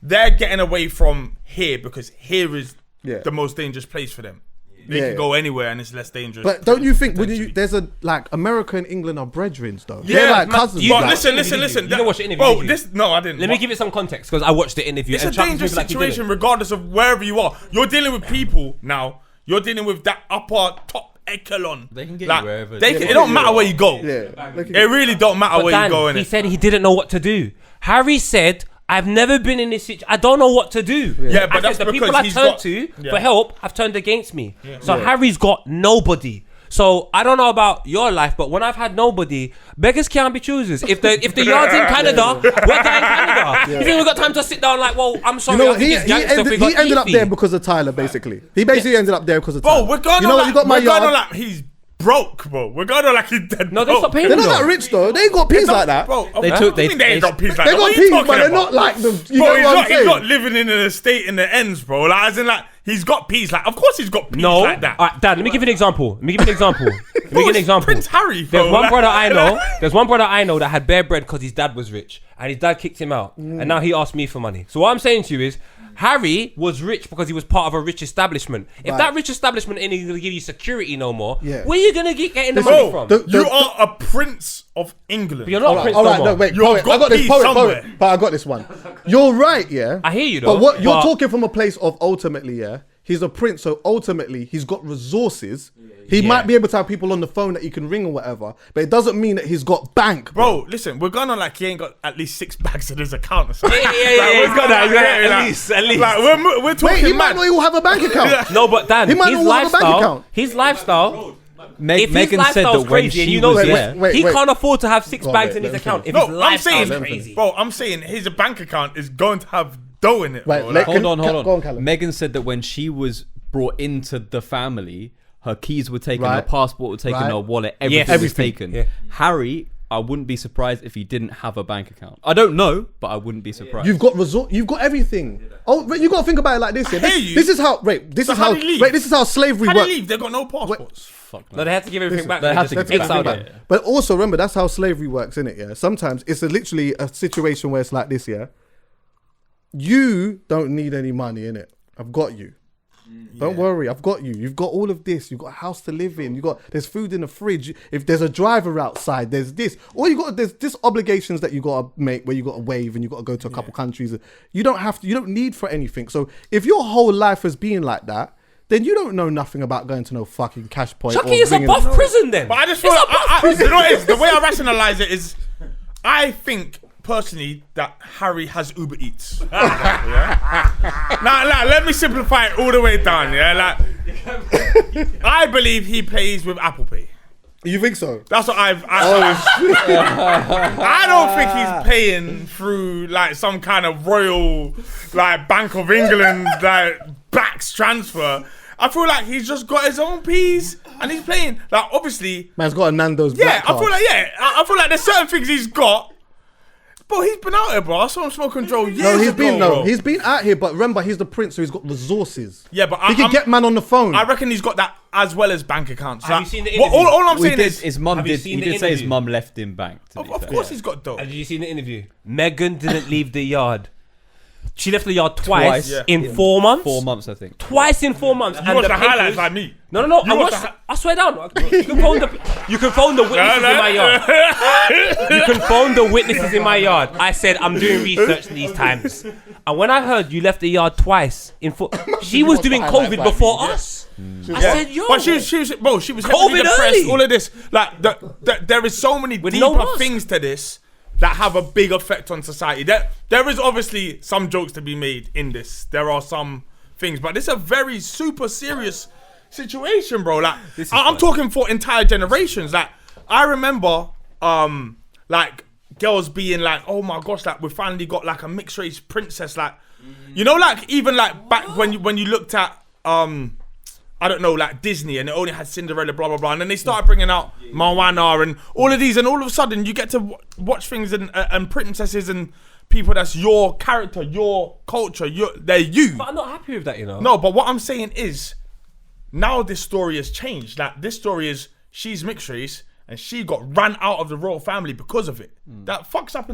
they're getting away from here because here is the most dangerous place for them. They can go anywhere and it's less dangerous. But don't you think there's a like America and England are brethren though? Yeah, They're like man, cousins. But like. listen. You didn't watch the interview, Bro, did you? no, I didn't. Let me give it some context because I watched the interview. It's and a Chuck dangerous was like he did it. situation regardless of wherever you are. You're dealing with people now. You're dealing with that top echelon. They can get like, you wherever. It don't matter where you go. Yeah. It really don't matter But where Dan, you go. he Innit? said he didn't know what to do. Harry said, I've never been in this situation. I don't know what to do. Yeah, but I that's said, the people because I he's turned got- to Yeah. for help have turned against me. So Harry's got nobody. So I don't know about your life, but when I've had nobody, beggars can't be choosers. If the yard's in Canada, we're going Canada. You think we got time to sit down like, well, I'm sorry, You know, I think he it's gangster if we got ended up Efi. there because of Tyler, basically. He basically ended up there because of Tyler. Bro, we're going you know on what? like, You got my we're going yard. on like he's broke, bro. We're going on like he's dead. No, they broke. stopped paying They're him not though. that rich though. They ain't got peas like that. Bro, They what took- do you mean they- they ain't got peas like They that. got What are you peas, talking but they're about? not like the. You Bro, know what I'm he's saying? not living in an estate in the ends, bro. Like, as in, like, he's got peas. Like, of course he's got peas No, like that. Alright, Dad. Let me give you an example. Prince Harry, bro. There's one Like- brother I know. There's one brother I know that had bare bread because his dad was rich, and his dad kicked him out, and now he asked me for money. So what I'm saying to you is, Harry was rich because he was part of a rich establishment. If Right. that rich establishment ain't going to give you security no more, Yeah. where are you going to get getting the Bro, money from? You are a prince of England. But you're not Prince All no right, more. no, wait, You've poet, got I got this peace poet, somewhere. but I got this one. You're right, yeah. I hear you though. But what you're but- talking from a place of ultimately, yeah. He's a prince, so ultimately he's got resources. He might be able to have people on the phone that he can ring or whatever, but it doesn't mean that he's got bank, Bro, listen, we're going on like he ain't got at least 6 bags in his account or something. Yeah, Like, he's got that. He's got that. like- At least. Like, we're talking Wait, he might mad. not even have a bank account. No, but Dan, He might his not have a bank lifestyle, account. his lifestyle. If his Megan said lifestyle's that when crazy, and she you know was this, there. Wait, he wait. can't afford to have 6 Go on, bags wait, in his let me account. If No, his I'm lifestyle's saying, crazy. bro, I'm saying his bank account is going to have dough in it. Right, bro. let- Like, Can- Hold on. go on, Callum. Megan said that when she was brought into the family, her keys were taken, Right. her passport was taken, Right. her wallet, everything was Everything. taken. Yeah. Harry, I wouldn't be surprised if he didn't have a bank account. I don't know, but I wouldn't be surprised. You've got you've got everything. Oh, but you got to think about it like this. Yeah. hear This, you. this is how. Wait, this So is how how. did he leave? Wait, this is how slavery how do works. they leave? They've got no passports. No, they had to give everything back. they They had just to give Let's exiled think it. about it. But also remember, that's how slavery works, isn't it? Yeah. Sometimes it's literally a situation where it's like this. Yeah. You don't need any money, innit? I've got you. Don't worry, I've got you. You've got all of this. You've got a house to live in. There's food in the fridge. If there's a driver outside, there's this. All there's this obligations that you gotta make where you gotta wave and you gotta go to a couple countries. You don't need for anything. So if your whole life has been like that, then you don't know nothing about going to no fucking cash point. Chucky, or it's a ringing- buff prison then. But I just It's feel a buff you know what it is? The way I rationalize it is, I think personally that Harry has Uber Eats. Now, let me simplify it all the way down. Yeah, like I believe he pays with Apple Pay. You think so? That's what I don't think he's paying through like some kind of royal, like Bank of England like backs transfer. I feel like he's just got his own piece and he's playing. Like obviously, Man's got a Nando's yeah. black I card. feel like I feel like there's certain things he's got. Bro, he's been out here, bro. I saw him smoking Joe years No, ago, he's been out here, but remember, he's the prince, so he's got resources. Yeah, but he can get man on the phone. I reckon he's got that as well as bank accounts. Have Like, you seen the what- interview? all I'm saying is, his mum Have you did. seen He the did say his interview? mum left him bank. To be of fair. course he's got dough. Have you seen the interview? Megan didn't leave the yard. She left the yard twice Twice. in 4 months. 4 months, I think. Twice in 4 months. You watch the highlights like me. No. You I watch watched. the I swear down. You can phone the witnesses in my yard. You can phone the witnesses in my yard. I said I'm doing research these times, and when I heard you left the yard twice in she was doing COVID before us. I said, yo, But she was heavily COVID depressed. early. All of this, like, there is so many With deeper no mask. things to this that have a big effect on society. There is obviously some jokes to be made in this. There are some things, but this is a very super serious situation, bro. Like, I'm talking for entire generations. Like, I remember, like, girls being like, "Oh my gosh, like we finally got like a mixed race princess." Like, you know, like even like back when you looked at I don't know, like Disney, and it only had Cinderella, blah blah blah, and then they started bringing out Moana and all of these, and all of a sudden you get to watch things and princesses and people that's your character, your culture, they're you. But I'm not happy with that, you know. No, but what I'm saying is, now this story has changed. Like this story is she's mixed race and she got ran out of the royal family because of it. That fucks up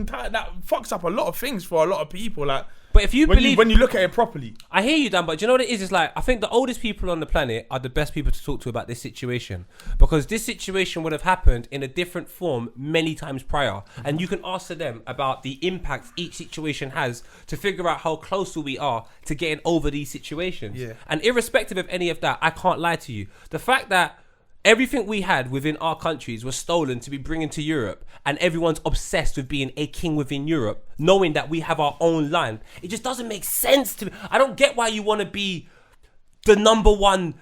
a lot of things for a lot of people. Like, But if you believe, when you look at it properly, I hear you, Dan, but do you know what it is? It's like, I think the oldest people on the planet are the best people to talk to about this situation, because this situation would have happened in a different form many times prior, and you can ask them about the impacts each situation has to figure out how close we are to getting over these situations. Yeah. And irrespective of any of that, I can't lie to you. The fact that everything we had within our countries was stolen to be bringing to Europe, and everyone's obsessed with being a king within Europe, knowing that we have our own land. It just doesn't make sense to me. I don't get why you want to be the number one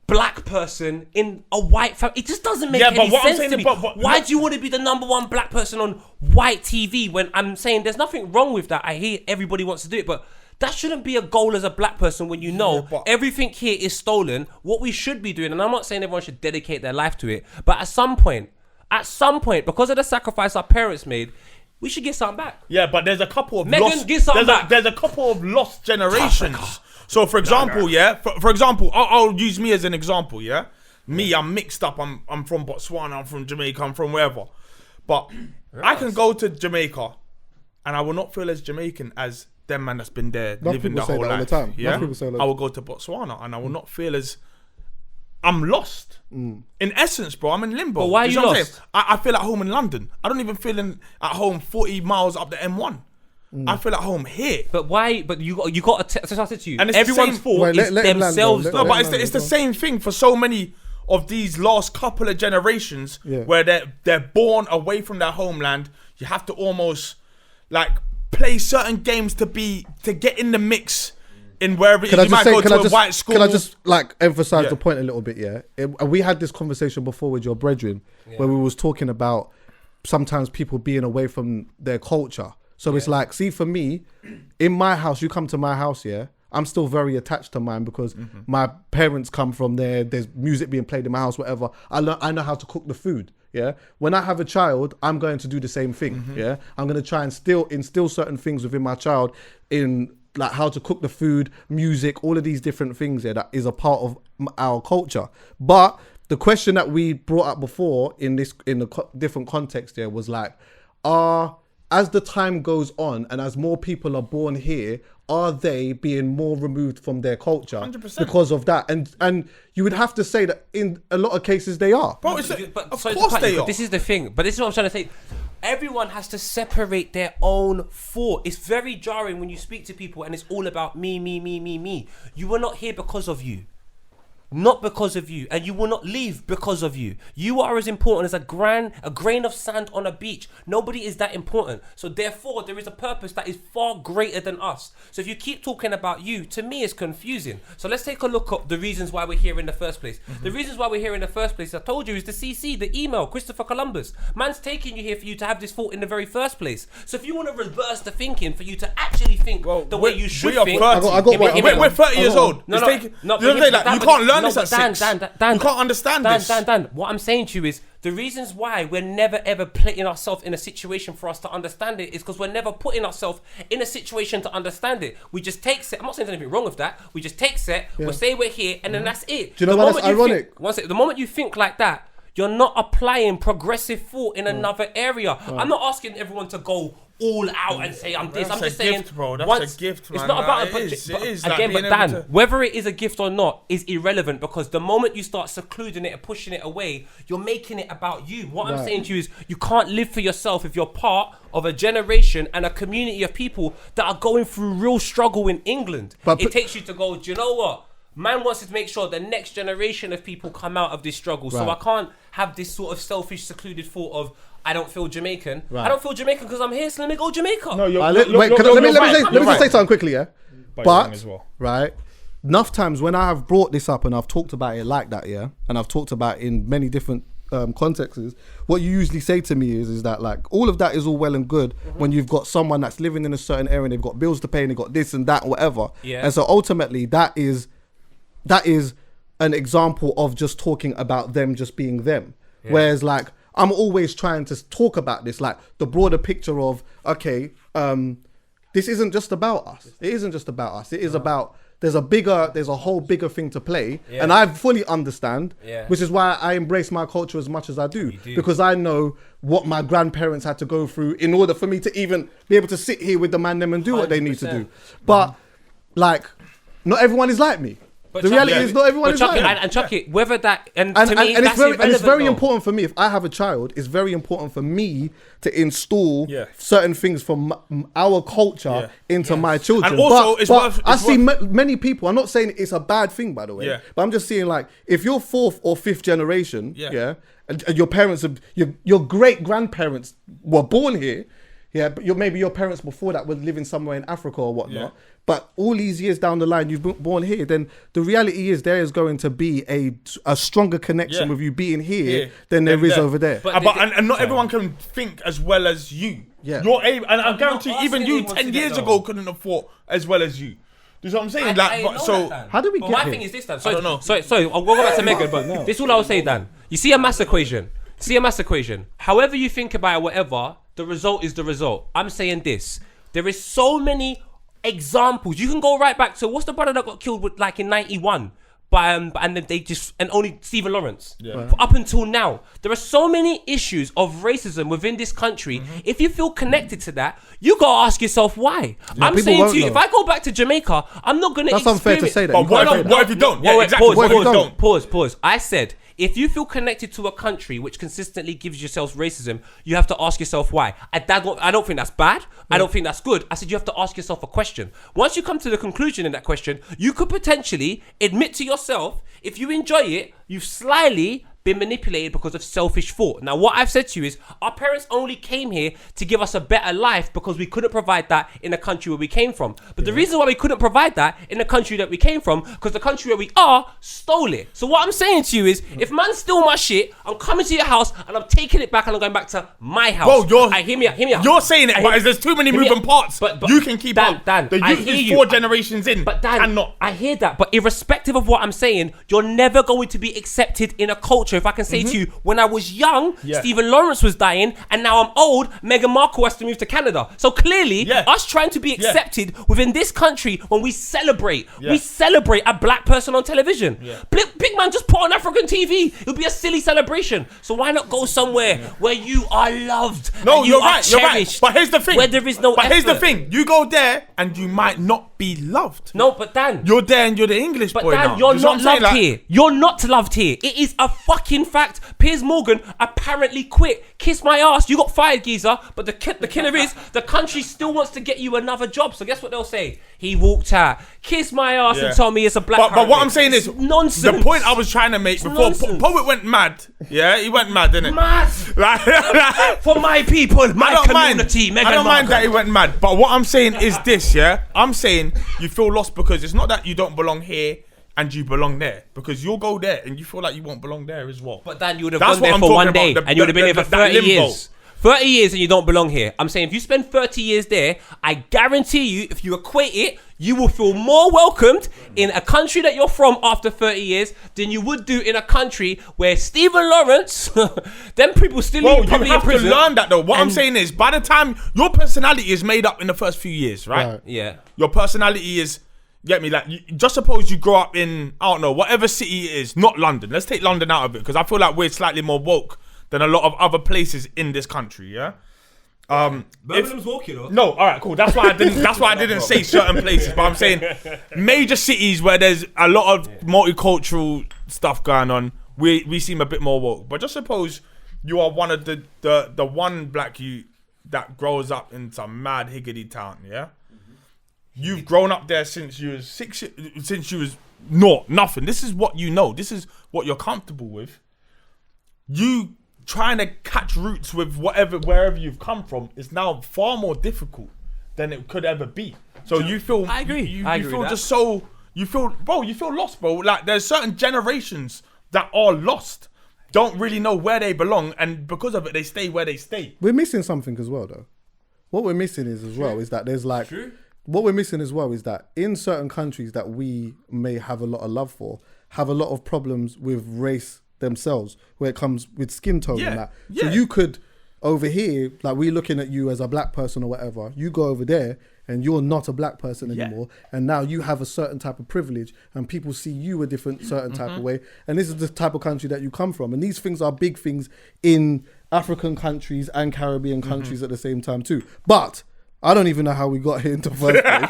black person in a white family. It just doesn't make any sense to me. Why do you want to be the number one black person on white TV when I'm saying there's nothing wrong with that? I hear everybody wants to do it, but that shouldn't be a goal as a black person when you know everything here is stolen. What we should be doing, and I'm not saying everyone should dedicate their life to it, but at some point, because of the sacrifice our parents made, we should get something back. yeah, but there's a couple of Megan, get something back. there's a couple of lost generations. So, for example, for example, I'll use me as an example. Yeah, me, I'm mixed up. I'm from Botswana. I'm from Jamaica. I'm from wherever. But I can go to Jamaica, and I will not feel as Jamaican as them man that's been there Enough living people their say whole that all life. the time. Yeah, Enough people say that. I will go to Botswana and I will not feel as I'm lost. In essence, bro, I'm in limbo. But why are Do you know what I'm lost? saying? I feel at home in London. I don't even feel at home 40 miles up the M1. I feel at home here. But why? But you got to. That's what I said to you. And it's the everyone's same- fault Wait, is let him land, themselves. though. though. No, but Yeah, it's no, the same thing for so many of these last couple of generations where they're born away from their homeland. You have to almost like play certain games to get in the mix in wherever you might go to a white school. Can I just like emphasize Yeah. the point a little bit? Yeah, and we had this conversation before with your brethren where we was talking about sometimes people being away from their culture. So it's like, see, for me, in my house, you come to my house, yeah, I'm still very attached to mine because my parents come from there. There's music being played in my house, whatever. I know how to cook the food. Yeah. When I have a child, I'm going to do the same thing. Yeah. I'm going to try and instill certain things within my child in like how to cook the food, music, all of these different things. Yeah, that is a part of our culture. But the question that we brought up before in the different context there was like, as the time goes on and as more people are born here, are they being more removed from their culture 100%. because of that? And you would have to say that in a lot of cases they are. Bro, of course they are. This is the thing. But this is what I'm trying to say. Everyone has to separate their own thought. It's very jarring when you speak to people and it's all about me, me, me, me, me. You were not here because of you. Not because of you, and you will not leave because of you. You are as important as a grain of sand on a beach. Nobody is that important. So therefore, there is a purpose that is far greater than us. So if you keep talking about you, to me, it's confusing. So let's take a look at the reasons why we're here in the first place. The reasons why we're here in the first place, I told you, is the CC, the email, Christopher Columbus. Man's taking you here for you to have this thought in the very first place. So if you want to reverse the thinking, for you to actually think the way you should think. We're 30 years old. You can't learn this at 6. Dan, you can't understand this. Dan, what I'm saying to you is the reasons why we're never ever putting ourselves in a situation for us to understand it is because we're never putting ourselves in a situation to understand it. We just take set. I'm not saying there's anything wrong with that. We just take set. We say we're here, and then that's it. Do you know why that's ironic? The moment you think like that, you're not applying progressive thought in another area. I'm not asking everyone to go all out and say I'm this. I'm just saying, gift, bro. That's a gift, man. It's not about it is. again, but Dan, whether it is a gift or not is irrelevant because the moment you start secluding it and pushing it away, you're making it about you. What I'm saying to you is you can't live for yourself if you're part of a generation and a community of people that are going through real struggle in England. It takes you to go, do you know what? Man wants to make sure the next generation of people come out of this struggle. So I can't have this sort of selfish, secluded thought of, I don't feel Jamaican. I don't feel Jamaican because I'm here, so let me go Jamaica. No, let me just say something quickly, yeah? But, right, enough times when I have brought this up and I've talked about it like that, yeah? And I've talked about it in many different contexts, what you usually say to me is that like all of that is all well and good when you've got someone that's living in a certain area and they've got bills to pay and they've got this and that, whatever. Yeah. And so ultimately that is an example of just talking about them just being them. Yeah. Whereas like I'm always trying to talk about this, like the broader picture of, okay, this isn't just about us. It isn't just about us. It is about, there's a whole bigger thing to play. Yeah. And I fully understand, which is why I embrace my culture as much as I do. Because I know what my grandparents had to go through in order for me to even be able to sit here with the man them and do 100%. What they need to do. But like, not everyone is like me. But the reality is not everyone is like me. And Chuck it, whether that, and to me, that's irrelevant. And it's very important for me, if I have a child, it's very important for me to install certain things from our culture into my children. And also, I see many people, I'm not saying it's a bad thing, by the way, but I'm just saying like, if you're 4th or 5th generation, and your parents, your great-grandparents were born here, but maybe your parents before that were living somewhere in Africa or whatnot. But all these years down the line, you've been born here. Then the reality is there is going to be a stronger connection with you being here than there is over there. But not everyone can think as well as you. Yeah. You're able, and I guarantee even you 10 years ago couldn't have thought as well as you. Do you know what I'm saying? How do we get my here? thing is this, Dan. I don't know. Sorry, I'll go back to Megan, but this is all I'll say, Dan. You see a mass equation. However you think about it, whatever, the result is the result. I'm saying this. There is so many examples. You can go right back to, what's the brother that got killed with, like in 91? and then and only Stephen Lawrence. Up until now, there are so many issues of racism within this country. If you feel connected to that, you gotta ask yourself why. I'm saying to you, if I go back to Jamaica, I'm not gonna. That's unfair to say that. But what if you don't? Yeah, exactly. What if you don't? Pause. I said, if you feel connected to a country which consistently gives yourself racism, you have to ask yourself why. I don't think that's bad. I don't think that's good. I said you have to ask yourself a question. Once you come to the conclusion in that question, you could potentially admit to yourself, if you enjoy it, you've slyly been manipulated because of selfish thought. Now, what I've said to you is, our parents only came here to give us a better life because we couldn't provide that in the country where we came from. But the reason why we couldn't provide that in the country that we came from, because the country where we are stole it. So what I'm saying to you is, if man steal my shit, I'm coming to your house and I'm taking it back and I'm going back to my house. Bro, hear me out. You're saying it, but there's too many moving parts. But you can keep up. Dan, the youth is 4 generations in. But Dan, cannot. I hear that. But irrespective of what I'm saying, you're never going to be accepted in a culture. If I can say to you, when I was young, Stephen Lawrence was dying, and now I'm old, Meghan Markle has to move to Canada. So clearly, us trying to be accepted within this country, when we celebrate a black person on television. Big man, just put on African TV. It'll be a silly celebration. So why not go somewhere where you are loved? No, you're right. But here's the thing. Where there is no effort. Here's the thing. You go there and you might not be loved. No, but Dan, you're there and you're the English boy now. But Dan, you're not loved here. You're not loved here. It is a fucking fact. Piers Morgan apparently quit. Kiss my ass. You got fired, geezer. But the killer is, the country still wants to get you another job. So guess what they'll say? He walked out. Kiss my ass and told me it's a black. But what I'm saying is nonsense. The point I was trying to make before Poet went mad. Yeah, he went mad, didn't it? Mad. For my people, my community. I don't mind that he went mad. But what I'm saying is this, yeah? I'm saying you feel lost because it's not that you don't belong here and you belong there, because you'll go there and you feel like you won't belong there as well. But then you would have gone there for one day and you would have been here for 30 years. 30 years and you don't belong here. I'm saying if you spend 30 years there, I guarantee you, if you equate it, you will feel more welcomed in a country that you're from after 30 years than you would do in a country where Stephen Lawrence, them people still probably in prison. You have to learn that though. What I'm saying is, by the time your personality is made up in the first few years, right? Yeah. Your personality is, get me, like, just suppose you grow up in, I don't know, whatever city it is, not London. Let's take London out of it, because I feel like we're slightly more woke than a lot of other places in this country, yeah? Birmingham's woke, you know? No, all right, cool. That's why I didn't say certain places, but I'm saying major cities where there's a lot of multicultural stuff going on, we seem a bit more woke. But just suppose you are one of the one black youth that grows up in some mad higgity town, yeah? You've grown up there since you was nothing. This is what you know. This is what you're comfortable with. You trying to catch roots with wherever you've come from is now far more difficult than it could ever be. So you feel, I agree. You feel just so, you feel lost, bro. Like there's certain generations that are lost, don't really know where they belong, and because of it, they stay where they stay. We're missing something as well, though. What we're missing is that there's like, what we're missing as well is that in certain countries that we may have a lot of love for, have a lot of problems with race themselves, where it comes with skin tone and that. So you could, over here, like we're looking at you as a black person or whatever, you go over there and you're not a black person anymore, and now you have a certain type of privilege and people see you a different certain type of way, and this is the type of country that you come from, and these things are big things in African countries and Caribbean countries at the same time too. But I don't even know how we got here into first place.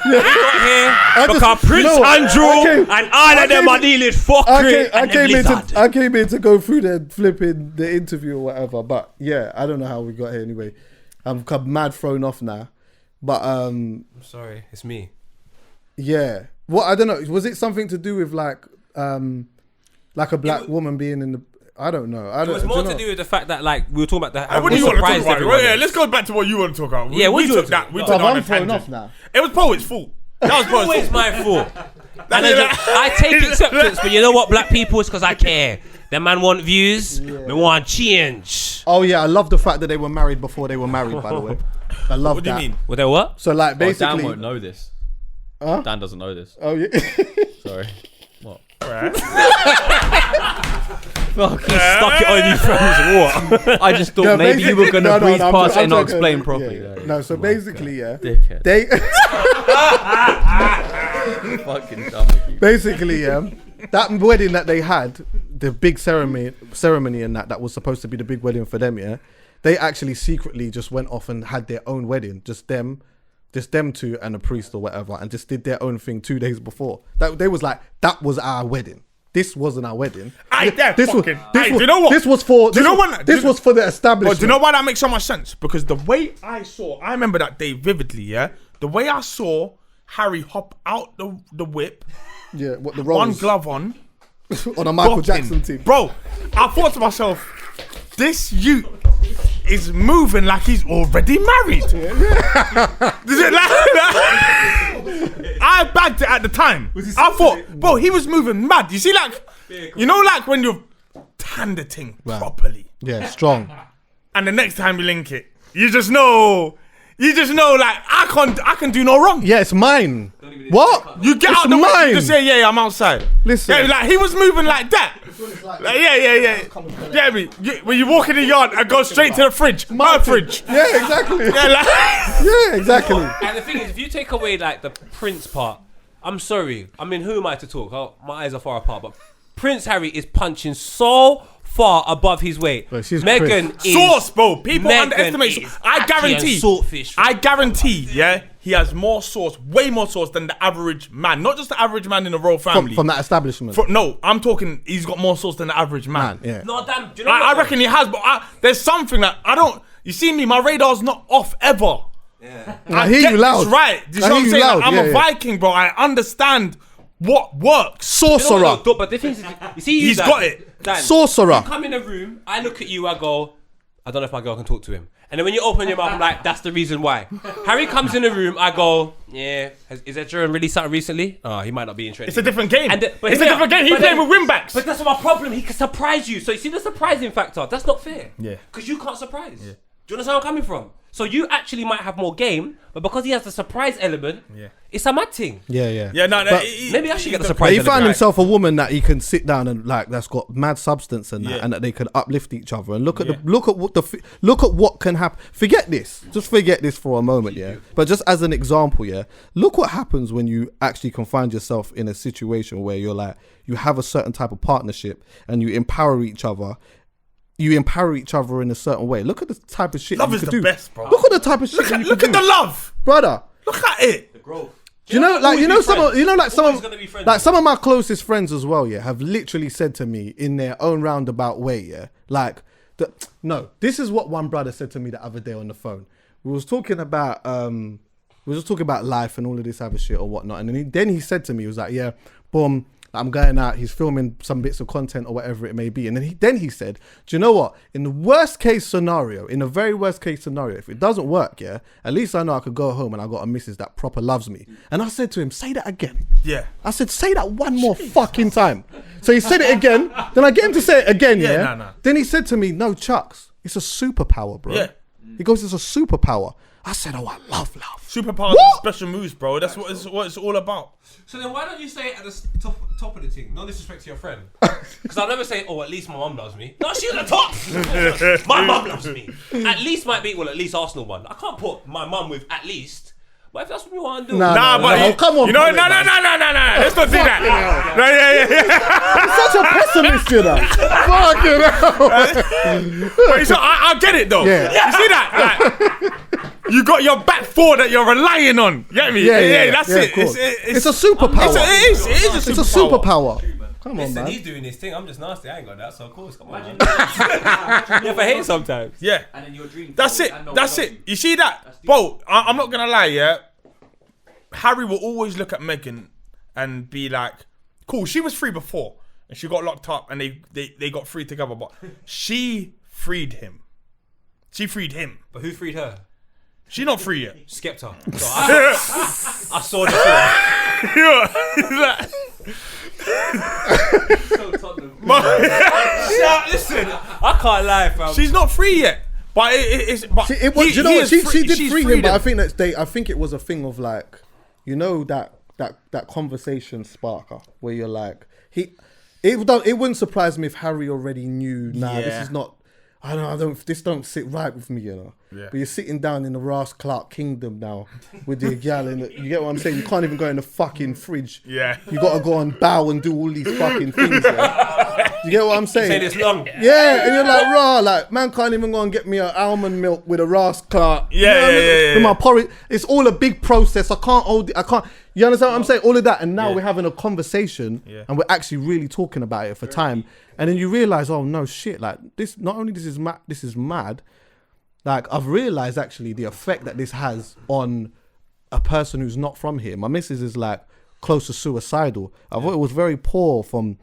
We got here because Prince Andrew and all of them are dealing fuckery I came in to go through the interview or whatever, but yeah, I don't know how we got here anyway. I'm mad thrown off now. But I'm sorry, it's me. Yeah. What, I don't know, was it something to do with like a black woman being in the, I don't know. It was more to do with the fact that, like, we were talking about that. What do you want to talk about? Yeah, let's go back to what you want to talk about. We took that. We took that on a tangent. Now. It was Poet's fault. That was Poet's fault. Always my fault. And I take acceptance, but you know what, black people, it's because I care. That man want views, they want change. Oh yeah, I love the fact that they were married before they were married, by the way. I love that. What do you mean? Well, they what? So like basically... Dan won't know this. Dan doesn't know this. Oh yeah. Sorry. What? Fucking stuck it on you friends. What? I just thought maybe you were going to breeze past it and not explain properly. Yeah. No, so basically, Dickhead. They... Fucking dumb. Basically, that wedding that they had, the big ceremony and that was supposed to be the big wedding for them, yeah, they actually secretly just went off and had their own wedding, just them two and a priest or whatever, and just did their own thing 2 days before. That they was like, that was our wedding. This wasn't our wedding. This was for the establishment. But do you know why that makes so much sense? Because the way I remember that day vividly, yeah? The way I saw Harry hop out the whip, yeah, what the one Rolls glove on a Michael bopping. Jackson team. Bro, I thought to myself, this youth is moving like he's already married. Is it like I bagged it at the time. I thought, bro, he was moving mad. You see, like, you know, like when you've tanned the thing properly. Yeah, strong. And the next time you link it, you just know, like, I can do no wrong. Yeah, it's mine. What? You get It's out the way, mine. you just say, yeah, I'm outside. Listen. Yeah, like, he was moving like that. Like, yeah. Get me? When you walk in the yard and go straight to the fridge, my fridge. Yeah, exactly. Yeah, like, Yeah, exactly. And the thing is, if you take away like the Prince part, I'm sorry. I mean, who am I to talk? Oh, my eyes are far apart, but Prince Harry is punching so far above his weight. Bro, she's Meghan is sauce, bro. People Meghan underestimate. is I actually guarantee. a swordfish. I guarantee. Yeah, he has more sauce, way more sauce than the average man. Not just the average man in the royal family. From that establishment. No, I'm talking. He's got more sauce than the average man. Yeah. No, damn. Do you know I what, reckon he has, but there's something that I don't. You see me, my radar's not off ever. I hear you loud. It's right. Do you I know what hear I'm you saying? loud. Like, I'm Yeah, a yeah. Viking, bro. I understand what works. Sorcerer. No, but the thing is, you see, He's Dan, got it. Dan, Sorcerer. You come in a room, I look at you, I go, I don't know if my girl can talk to him. And then when you open your mouth, I'm like, that's the reason why. Harry comes in the room, I go, yeah, is Ed Sheeran really something recently? Oh, he might not be interested. It's a different game. But It's a different game. He's playing with win-backs. But that's my problem. He can surprise you. So you see the surprising factor. That's not fair. Yeah. Because you can't surprise. Yeah. Do you understand where I'm coming from? So you actually might have more game, but because he has the surprise element, it's a mad thing. Yeah. Yeah, no, But- Maybe I should get the But surprise he element. found right. himself a woman that he can sit down and like that's got mad substance and that, Yeah. and that they can uplift each other and look at what can happen. Forget this, just forget this for a moment, yeah. But just as an example, yeah, look what happens when you actually can find yourself in a situation where you're like you have a certain type of partnership and you empower each other. You empower each other in a certain way. Look at the type of shit Love you is could the do. best, bro. Look at the type of shit that you Look could at do, the love. brother. Look at it. Growth. Do you know, like you know, some Always gonna be friends. like some of my closest friends as well, yeah, have literally said to me in their own roundabout way, yeah, like this is what one brother said to me the other day on the phone. We was talking about life and all of this other shit or whatnot, and then he said to me, he was like, yeah, boom, I'm going out, he's filming some bits of content or whatever it may be, and then he said, do you know what? In the very worst case scenario, if it doesn't work, yeah, at least I know I could go home and I got a missus that proper loves me. And I said to him, say that again. Yeah. I said, say that one more fucking time. So he said it again. Then I get him to say it again, yeah? No. Then he said to me, no, Chucks, it's a superpower, bro. Yeah. He goes, it's a superpower. I said, oh, I love love. Superpowers and special moves, bro. That's what it's all about. So then why don't you say it at the top of the thing? No disrespect to your friend. Because I'll never say, oh, at least my mum loves me. No, she's at the top. My mum loves me. At least might be, well, at least Arsenal won. I can't put my mum with at least. But if that's what we want to do. Nah, But come on, you know, bro. no. Let's not do that. No, yeah. Such a pessimist, you know. Fucking hell. But I get it though. Yeah. You see that? Like, you got your back four that you're relying on. You get me? Yeah, That's yeah, it. of course. It's It's a superpower. It is a superpower. It's a superpower. Come on, Listen, man. he's doing his thing. I'm just nasty. I ain't got that, so of course, come on. Man. You ever hate sometimes? Yeah. And then your dream. That's it. That's it. You see that? Bro, I'm not gonna lie, yeah. Harry will always look at Meghan and be like, cool, she was free before and she got locked up and they got free together, but she freed him. She freed him. But who freed her? She's not free yet. Skepta. So I saw the Listen, I can't lie, fam. She's not free yet. But it's but She, it was, he- you know he what? is She free- did she's free him, freed but I think it was a thing of like, you know, that conversation sparker where you're like, it wouldn't surprise me if Harry already knew. Nah, this Yeah. is not. I don't. This don't sit right with me, you know. Yeah. But you're sitting down in the Ross Clark Kingdom now with your gal, and you get what I'm saying. You can't even go in the fucking fridge. Yeah. You gotta go and bow and do all these fucking things. Yeah? You get what I'm saying? Say this long. Yeah, and you're like, raw, like, man can't even go and get me an almond milk with a Ross Clark. Yeah, You know what I mean? yeah. With my porridge, it's all a big process. I can't hold it. I can't. You understand what I'm saying? All of that, and now we're having a conversation, and we're actually really talking about it for time. And then you realize, oh no, shit! Like this. Not only this is mad. Like I've realized actually the effect that this has on a person who's not from here. My missus is like close to suicidal. I thought it was very poor from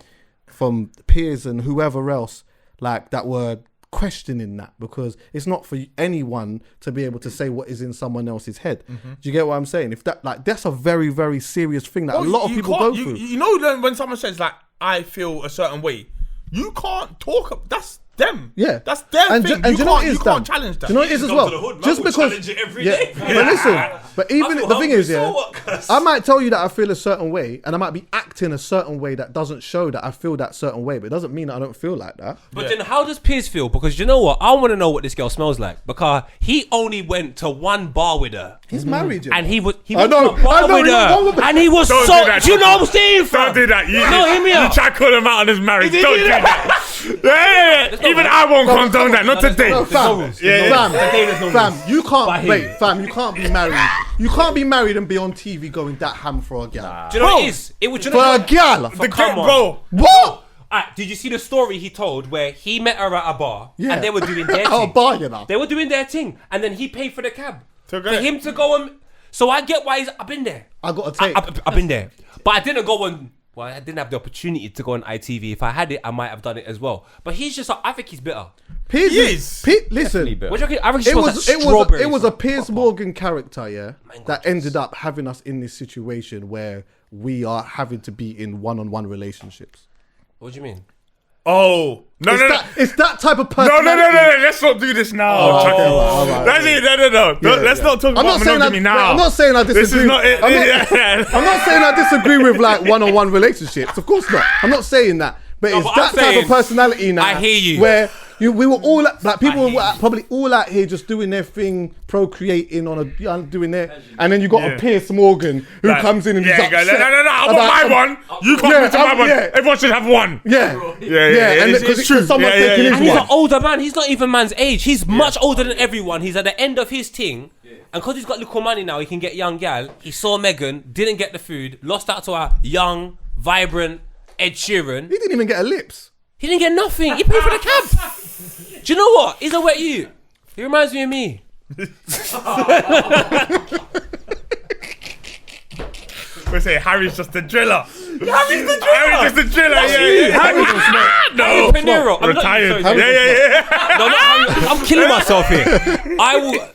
peers and whoever else like that were questioning that, because it's not for anyone to be able to say what is in someone else's head. Do you get what I'm saying? If that, like, that's a very, very serious thing that a lot of people go through. You know, when someone says like, I feel a certain way, you can't talk. That's them. Yeah, that's their and thing. and You what can't, it is, you can't Dan? challenge that. Do you know what it is as Come well? to the hood, man, Just we'll because, challenge it every yeah. day. But listen, but even feel the thing is, hungry, yeah, so what, cuz? I might tell you that I feel a certain way, and I might be acting a certain way that doesn't show that I feel that certain way, but it doesn't mean that I don't feel like that. But then how does Piers feel? Because you know what? I want to know what this girl smells like. Because he only went to one bar with her. He's married, you know. And he went I know, to a bar I know, with he went one her. with her. And he was Don't so... do that, Do you know what I'm saying, fam? Don't do that. No, hear me You out. try to call him out on his marriage. He Don't did do that. that. Yeah. Even I won't condone that. Not today. No, fam, no fam, you can't By him. wait, fam. You can't be married. You can't be married and be on TV going that ham for a gal. Do you know what Bro, it is? It was... For a gal. The come on. bro. What? Did you see the story he told where he met her at a bar Yeah. and they were doing their Oh, thing? bar, you know. They were doing their thing, and then he paid for the cab To for go- him to go and. So I get why I've been there. I got a tape. I've been there, but I didn't go on. Well, I didn't have the opportunity to go on ITV. If I had it, I might have done it as well. But he's just. I think he's bitter. Piers He is. listen. Definitely What do you reckon? I think he It smells was like it strawberries. was a Piers Morgan character, yeah, Mango that juice. ended up having us in this situation where we are having to be in one-on-one relationships. What do you mean? Oh. No. It's that type of No, personality. let's not do this now. all right. That's it. No. Yeah, Let's yeah. not talk I'm about not saying monogamy now. I'm not saying I disagree. This is not it. I'm not saying I disagree with like one-on-one relationships. Of course not. I'm not saying that. But it's but that I'm type saying- of personality now. I hear you. Where we were all like people hear were you. probably all out here just doing their thing, procreating doing their, and then you got Yeah. a Piers Morgan who Like, comes in and he's yeah, upset. go, no, I want about- my one. You can't Yeah, come to my one. yeah. Everyone should have one. Yeah, Yeah, and it's because true. someone's Yeah, taking yeah, his And he's one. an older man. He's not even man's age. He's much older than everyone. He's at the end of his thing. And because he's got little money now, he can get young gal. He saw Megan, didn't get the food, lost out to a young, vibrant Ed Sheeran. He didn't even get a lips. He didn't get nothing. He paid for the cab. Do you know what? He's a wet you. He reminds me of me. We say Harry's just a driller. Harry's the Harry's just a driller. No. Harry Pinero. I'm not- Retired. sorry, Yeah. No, not Harry. I'm killing myself here. I will.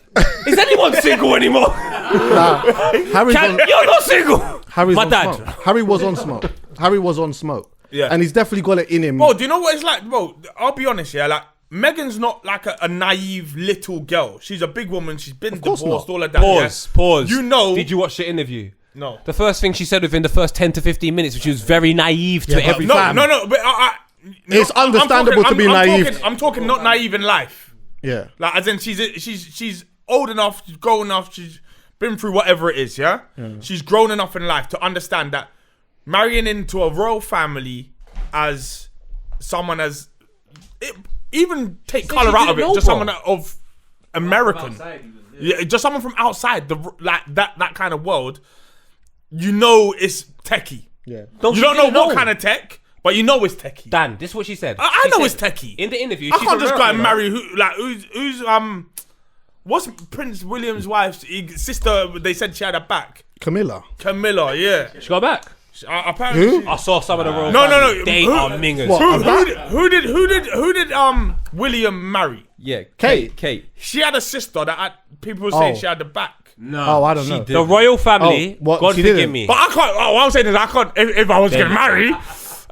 Is anyone single anymore? Harry's on, You're not single. Harry's My on dad. smoke. Harry was on smoke. Harry was on smoke. Yeah. And he's definitely got it in him. Bro, do you know what it's like? Bro, I'll be honest, yeah. Like, Megan's not like a naive little girl. She's a big woman. She's been course divorced, not. all of that. Pause. You know. Did you watch the interview? No. The first thing she said within the first 10 to 15 minutes, which was very naive to every No, fam. no. But It's understandable to be naive. I'm talking not naive in life. Yeah. Like, as in she's old enough, she's grown enough, she's been through whatever it is, yeah? She's grown enough in life to understand that marrying into a royal family as someone as... even take So colour she out of didn't it, know, just bro. someone of American. Yeah, just someone from outside, that kind of world, you know it's techie. Yeah. You don't know what kind of tech, but you know it's techie. Dan, this is what she said. I She know said it's techie. In the interview, I she's can't just go and American, marry who's what's Prince William's wife's sister? They said she had a back. Camilla. Camilla, yeah. She got back. Apparently, Who? she- I saw some of the royal No, family. no. They Who- are mingers. What? who did William marry? Yeah, Kate. Kate. She had a sister that had, people were saying Oh. she had the back. Oh, I don't know. The royal family, Oh, what, God she forgive didn't? me. But I can't. Oh, what I'm saying is I can't. If I was gonna marry,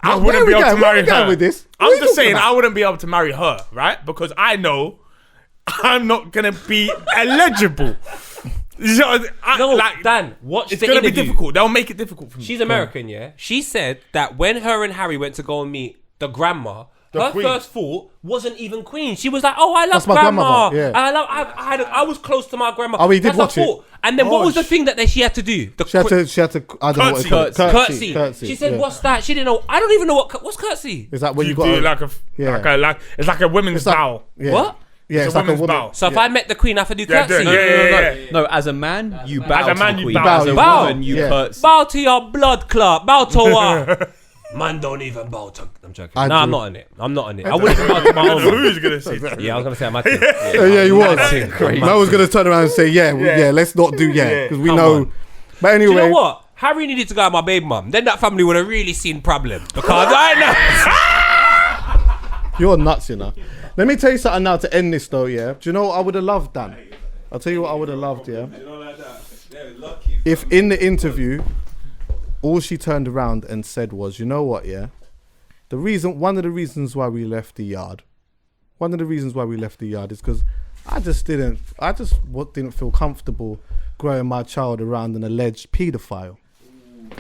I Where wouldn't are be we able to going? Where are marry we going her. with this? What are I'm you just talking saying about? I wouldn't be able to marry her, right? Because I know I'm not gonna be eligible. So, No, Dan, watch it's the gonna interview. be difficult. They'll make it difficult for me. She's American, yeah? She said that when her and Harry went to go and meet the grandma, her queen. first thought wasn't even Queen. She was like, "Oh, I love That's my grandma. grandmother, yeah. I was close to my grandma." Oh, we did That's her watch it. thought. And then what was the thing that she had to do? She had to. I don't know what it's called. Curtsy. She said, "What's that?" She didn't know. I don't even know what's curtsy. Is that when you You got do it's like a women's bow. yeah. What? Yeah, It's a like a women's woman. bow. So if I met the Queen, I have to do Yeah, curtsy. yeah. No, as a man, you bow As a man, to the you queen. bow. As a Bow. woman, you Yeah. curtsy. Bow to your blood clot. Bow to her. Man, don't even bow to. I'm joking. I No, I'm do. not on it. I'm not on it. I wouldn't even bow to my own. Who's gonna say that? Yeah, I was gonna say I'm at Yeah, you was. Man was gonna turn around and say, yeah, let's not do because we Come know. on. But Do anyway, you know what? Harry needed to go out with my baby mum. Then that family would have really seen problems because I know. you're nuts, you know. Let me tell you something now to end this though. Yeah, do you know what I would have loved, Dan? I'll tell you what I would have loved. Yeah, if in the interview, all she turned around and said was, "You know what? Yeah, one of the reasons why we left the yard, is because I just didn't feel comfortable growing my child around an alleged paedophile.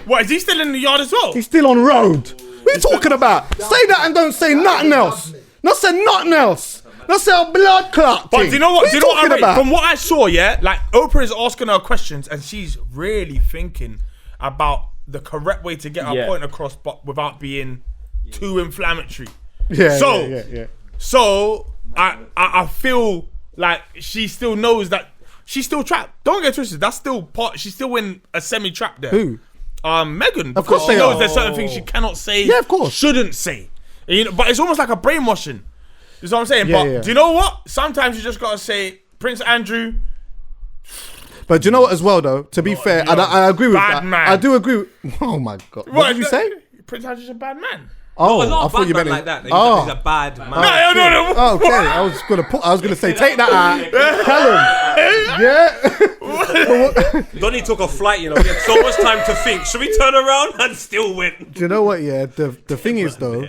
What, is he still in the yard as well? He's still on road. What are you talking about? Say that and don't say nothing else. Not say nothing else. Not say a blood clot. But do you know what? What are you talking about? From what I saw, yeah, like Oprah is asking her questions and she's really thinking about the correct way to get her point across, but without being too inflammatory. Yeah. So I feel like she still knows that she's still trapped. Don't get twisted. That's still part. She's still in a semi-trap there. Who? Megan. Of course she they knows are. there's certain things she cannot say. Yeah, of course. Shouldn't say. You know, but it's almost like a brainwashing. You know what I'm saying? Yeah, but yeah. do you know what? Sometimes you just gotta say, Prince Andrew. But do you know what as well though? To be fair, and I agree with bad that. man. I do agree. Oh my god. What did you say? Prince Andrew's a bad man. Oh, A lot I of thought bad you men meant like that. Oh. He's a bad man. No. Oh, okay, I was gonna say take that out. Callum. Yeah. Donnie took a flight, you know. He had so much time to think. Should we turn around and still win? Do you know what? Yeah. The thing is though,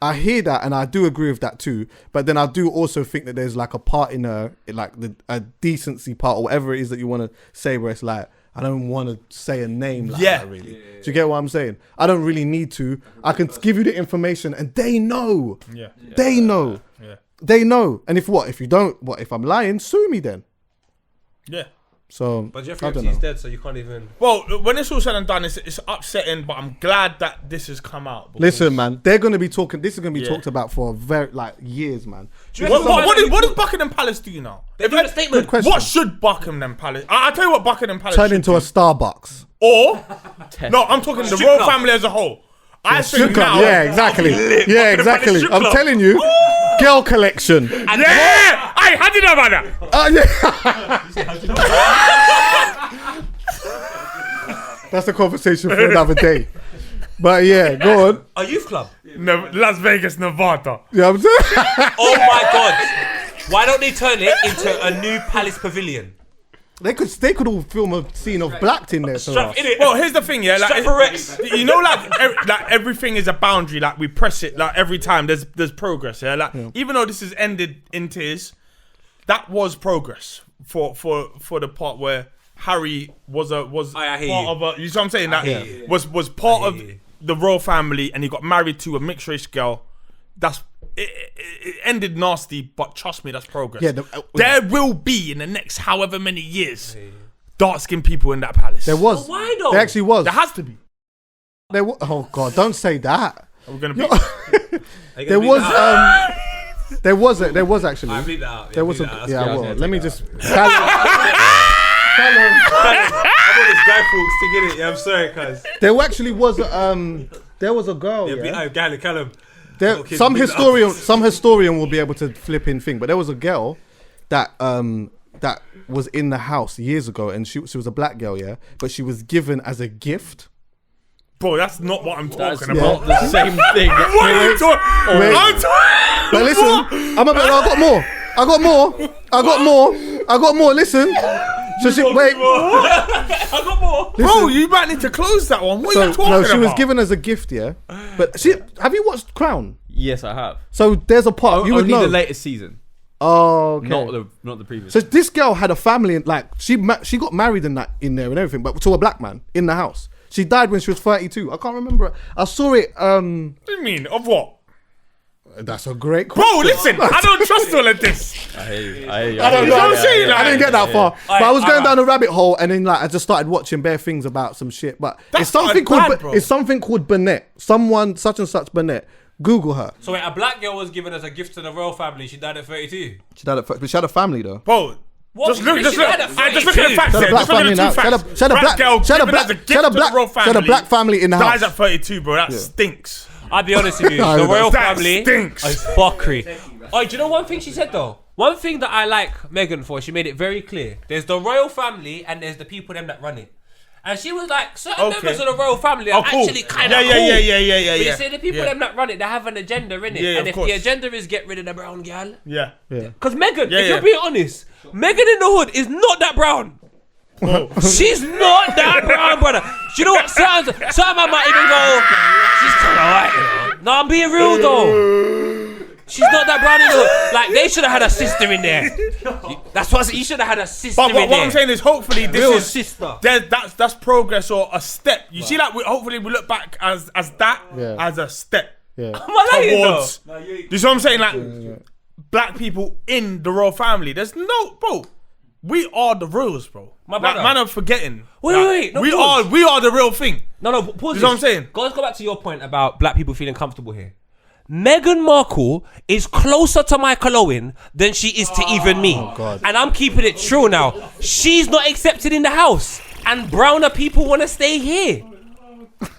I hear that and I do agree with that too. But then I do also think that there's like a part in her, like a decency part or whatever it is that you want to say, where it's like, I don't want to say a name like that really. Do you get what I'm saying? I don't really need to. I can give you the information and they know. Yeah. They know. Yeah. They know. And if you don't, if I'm lying, sue me then. Yeah. So, But Jeffrey I don't Epstein's know. dead, so you can't even. Well, when it's all said and done, it's upsetting, but I'm glad that this has come out. because- Listen, man, they're going to be talking, this is going to be Yeah. talked about for years, man. What does Buckingham Palace do now? They do a statement. Good question. What should Buckingham Palace? I'll tell you what Buckingham Palace Turn should into do. a Starbucks. Or no, I'm talking the Strip royal club. family as a whole. I Strip think club. now. Yeah, exactly. Yeah, exactly. strip I'm club. telling you, girl collection. Yeah. Hey, how do you know about that? Yeah. That's a conversation for another day. But yeah, go on. A youth club. Las Vegas, Nevada. Yeah, I'm saying. Oh my god. Why don't they turn it into a new Palace Pavilion? They could all film a scene of Blacked in there. For Strap us. in it. Well, here's the thing, yeah. Like, Strap for Rex. you know, like everything is a boundary. Like we press it. Like every time there's progress. Yeah. Like even though this has ended in tears, that was progress for the part where Harry was I hear part you. of a. You know what I'm saying? That hear you. was part I of hear you. the royal family, and he got married to a mixed race girl. It ended nasty, but trust me, that's progress. Yeah, there will be in the next however many years dark skinned people in that palace. There was. Why though? There actually was. There has to be. Oh God, don't say that. We're gonna be. There was. There was actually. I bleep that out. There was a. bleep that out. Yeah, That's well, good. let me just. I want this guy folks to get it. Yeah, I'm sorry, cuz. There actually was. There was a girl. Yeah, Yeah. Callum. There, Okay, some bleep that out. historian will be able to flip in thing, but there was a girl that that was in the house years ago, and she was a black girl, yeah, but she was given as a gift. Bro, that's not what I'm That's talking about. not the same thing. What are you talking? Wait. I'm talking. But listen, I got more. Listen, so she wait. I got more. Bro, you might need to close that one. What are you talking No, about? she was given as a gift, yeah. But have you watched Crown? Yes, I have. So there's a part you would Only know. the latest season, Oh, okay. not the previous. So this girl had a family, and like she got married in there and everything, but to a black man in the house. She died when she was 32. I can't remember. I saw it. What do you mean? Of what? That's a great question. Bro, listen, I don't trust all of this. I hear you. I hear you. I don't You know. know what I'm saying? I didn't get that far. But I was going alright. down a rabbit hole, and then like I just started watching bare things about some shit. But That's it's something not bad, called bro. it's something called Burnett. Someone such and such Burnett. Google her. So wait, a black girl was given as a gift to the royal family. She died at 32. She had a family though. Bro, What? just look, She just look. died at Just look at the 32. facts She had here. a black Just look family at now. the two She had facts. a- she had a black- girl she had a given black- as a gift she had a to the black- royal she had a family, black family in the dies house. at 32, bro. That stinks. I'll be honest with you. I The know. royal That family stinks. is fuckery. Oh, do you know one thing she said though? One thing that I like Meghan for, she made it very clear. There's the royal family and there's the people them that run it. And she was like, certain members of the royal family are cool. actually kind of Yeah, cool. yeah. But you see, the people them that run it, they have an agenda in it. Yeah, and of if course. the agenda is get rid of the brown girl, Yeah. because Meghan, Yeah, if you're yeah. being honest, Meghan in the hood is not that brown. She's not that brown, brother. Do you know what? Some man might even go, she's kind of white, you know. No, I'm being real though. She's not that brown in the hood. Like, they should have had a sister in there. That's what you should have had a sister But in what there. I'm saying is, hopefully, this Real is sister. that's progress or a step. You see, like hopefully we look back as that Yeah. as a step Yeah. Am I lying though? towards. Do you see what I'm saying? Like black people in the royal family. There's no, bro. We are the royals, bro. My Like, brother. man, I'm forgetting. Wait, Like, wait, no, we pause. are the real thing. No, pause. You know what I'm saying? Let's go back to your point about black people feeling comfortable here. Meghan Markle is closer to Michael Owen than she is to even me. God. And I'm keeping it true now. She's not accepted in the house. And browner people want to stay here.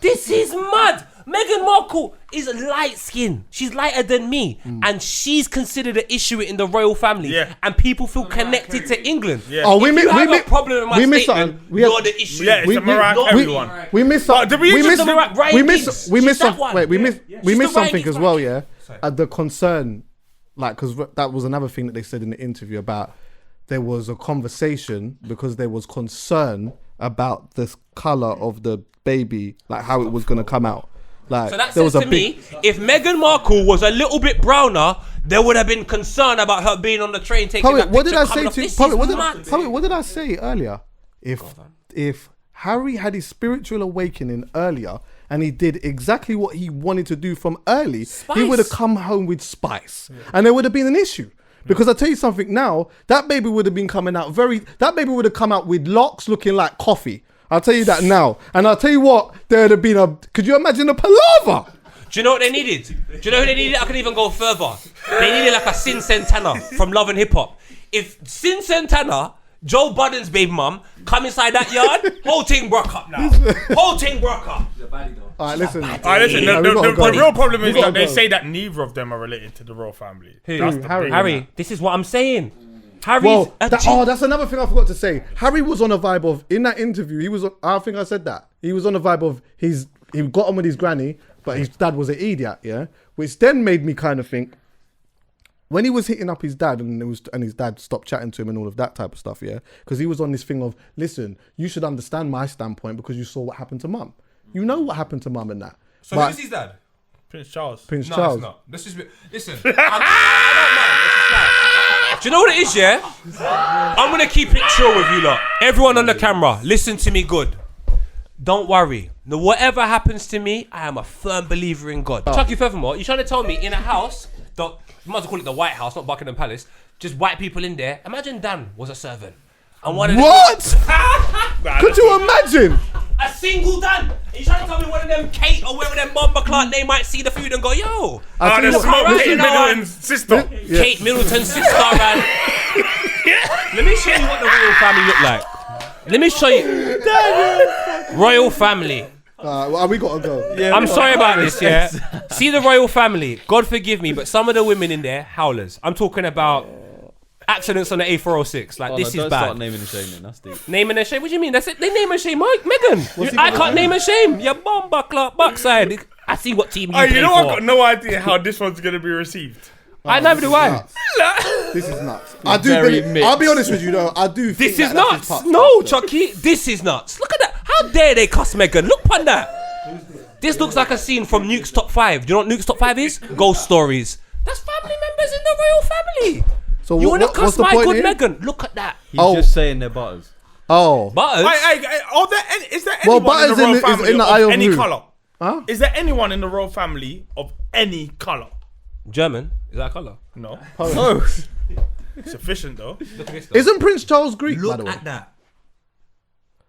This is mad. Meghan Markle is light skinned. She's lighter than me. And she's considered an issue in the royal family. Yeah. And people feel connected to England. Yeah. Oh, If you have a problem with my missed statement, something. We you're have- the issue. Yeah, it's a Mariah Carey one. We missed something. did we We just missed. the Ryan We Giggs? missed. We She's missed that some. one. Wait, we missed. We She's missed the Ryan something Giggs as well. one. Yeah, the concern, like, because that was another thing that they said in the interview about there was a conversation because there was concern about the color of the baby, like how it was gonna come out. Like So that there says was a to big. me, if Meghan Markle was a little bit browner, there would have been concern about her being on the train taking Poet, that what did picture I say coming to off. you? This Poet, is what mad. Poet, what did I say earlier? If Harry had his spiritual awakening earlier and he did exactly what he wanted to do from early, he would have come home with spice, and there would have been an issue. Because I tell you something now, that baby would have been coming out that baby would have come out with locks looking like coffee. I'll tell you that now. And I'll tell you what, there would have been could you imagine a palaver? Do you know what they needed? Do you know who they needed? I can even go further. They needed like a Sin Santana from Love and Hip Hop. If Sin Santana, Joe Budden's baby mum, come inside that yard, whole thing broke up now. Whole thing broke up. All right, listen. Listen, Yeah, we gotta the go. real problem is We gotta that they go. say that neither of them are related to the royal family. That's the Harry? big- Harry, this is what I'm saying. Harry's Well, a that's another thing I forgot to say. Harry was on a vibe of, in that interview, he was, I think I said that. He was on a vibe of, he got on with his granny, but his dad was an idiot, yeah? Which then made me kind of think, when he was hitting up his dad and his dad stopped chatting to him and all of that type of stuff, yeah? Because he was on this thing of, listen, you should understand my standpoint because you saw what happened to mum. You know what happened to mum and that. So But who's his dad? Prince Charles. Prince No, Charles. it's not. This is listen. I don't mind. It's just like, do you know what it is? Yeah, I'm gonna keep it chill with you lot. Everyone on the camera, listen to me good. Don't worry. No, whatever happens to me, I am a firm believer in God. Chucky Furthermore, you trying to tell me in a house, you might as well call it the White House, not Buckingham Palace, just white people in there. Imagine Dan was a servant. And one of them- What? Could you imagine? A single Dan. Are you trying to tell me one of them Kate or whatever them Bomber Clark, they might see the food and go, yo. I The tell you smoke what, Kate you know what? Middleton's sister. Kate Middleton's sister, man. Let me show you what the royal family look like. Let me show you. Royal family. well, we gotta go. I'm sorry about this, yeah. See the royal family. God forgive me, but some of the women in there, howlers. I'm talking about accidents on the A406. Like, this is don't bad. start naming and shaming. That's deep. Name and shame. What do you mean? That's it. They name and shame Megan. I can't name and shame. You bomber Clark backside. I see what team you Oh, play you know, for. I've got no idea how this one's gonna be received. I never do. I. This is nuts. I do. Very Believe, I'll be honest with you though. I do. This think is that that's nuts. his part. No, Chucky. This is nuts. Look at that. How dare they cuss Megan? Look upon that. This looks like a scene from Nuke's Top 5. Do you know what Nuke's Top 5 is? Ghost stories. That's family members in the royal family. So You what, want to what's cuss the my point good here? Megan? Look at that. He's Oh. just saying they're butters. Oh, Butters. Is there Well, anyone in Butters the royal is family in the of eye of any who? colour? Huh? Is there anyone in the royal family of any colour? German? Is that a colour? No. Polish. It's efficient though. Look at this. Though. Isn't Prince Charles Greek, by the Look way? at that.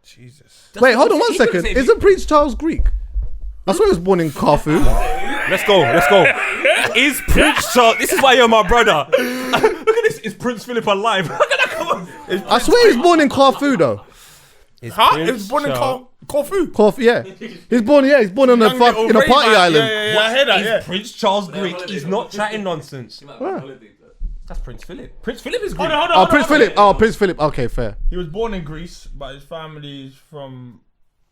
Jesus. Wait, hold on one He could've second. said- Isn't Prince Charles Greek? I swear he was born in Corfu. Let's go. Is Prince Charles? This is why you're my brother. Look at this. Is Prince Philip alive? Look at that. Come on. I swear he's born in Corfu though. Huh? It was born in Corfu. Corfu, yeah. He's born on a Young little in a Ray party man. island. Yeah, I hear that. Is Yeah. Prince Charles Greek? He's not chatting nonsense. That's Prince Philip. Prince Philip is Greek. Hold on, Oh, Prince Philip. Oh, Prince Philip. Okay, fair. He was born in Greece, but his family is from.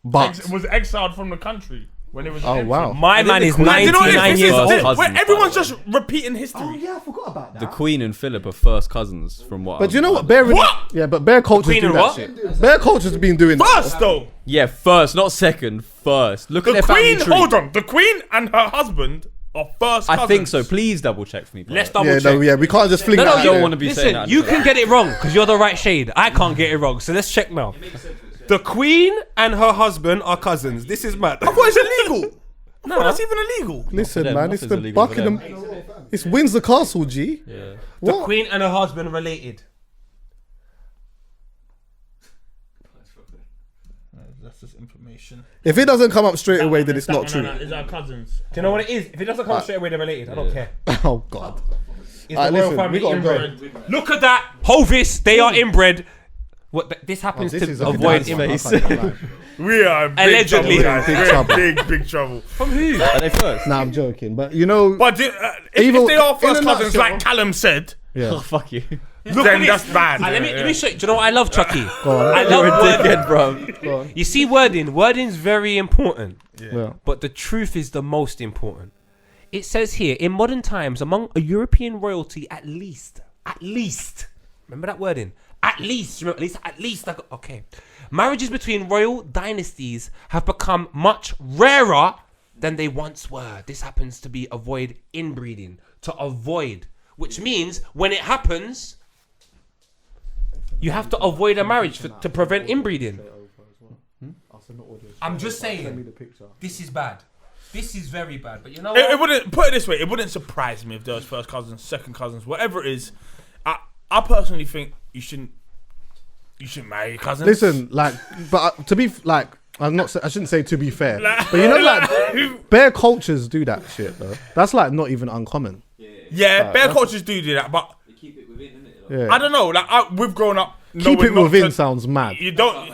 But Was exiled from the country when it was. oh wow. My man is You know what it 99 is? years First old. cousin. Where everyone's just repeating history. Oh, yeah, I forgot about that. The Queen and Philip are first cousins, from what. But you know what? Bear What? Yeah, but bear cultures Queen do and that what? shit. Bear culture's been doing that. First though, Yeah, first, not second. First. Look at the their family Queen. tree. Hold on, the Queen and her husband are first. I think cousins. so. Please double check for me. Let's bro. double Yeah, check. no, yeah, we can't just fling No, that no, out you there. wanna be saying Listen, that. you can get it wrong because you're the right shade. I can't get it wrong. So let's check now. The Queen and her husband are cousins. This is mad. I thought it's illegal. No, That's even illegal. Listen, them, man, it's nothing's the illegal for Buckingham. It's Windsor Castle, G. Yeah. the What? Queen and her husband are related. That's just information. If it doesn't come up straight away, then it's not true. Is our cousins? Do you know what it is? If it doesn't come straight away, they're related. I don't care. Oh God. Is Alright, the royal listen, family we gotta go. inbred? Look at that. Hovis, they are inbred. What? This happens This is to a avoid bad one, I inbred. can't lie. We are in big Allegedly. trouble, guys. Big We're in trouble. big trouble. From who? Are they first? Nah, I'm joking, but you know, But Even if they are in first a cousins, nutshell- like Callum said, yeah. Oh, fuck you. then that's bad. Let me show you. Do you know what I love, Chucky? Go on. I You're a love wording. dickhead, bro. You see wording. Wording's very important. Yeah. But the truth is the most important. It says here, in modern times, among a European royalty, at least, remember that wording? At least, okay. Marriages between royal dynasties have become much rarer than they once were. This happens to be avoid inbreeding, which means when it happens, you have to avoid a marriage to prevent inbreeding. I'm just saying, this is bad. This is very bad. But you know what? It wouldn't, put it this way, it wouldn't surprise me if there was first cousins, second cousins, whatever it is. I personally think you shouldn't marry your cousins. Listen, like, but to be like, I shouldn't say to be fair, but you know, like, bare cultures do that shit though. That's like not even uncommon. Yeah, bare cultures do that, but Keep it within, innit? Yeah. I don't know. Like we've grown up. Keep it knowing not within to- sounds mad. You don't.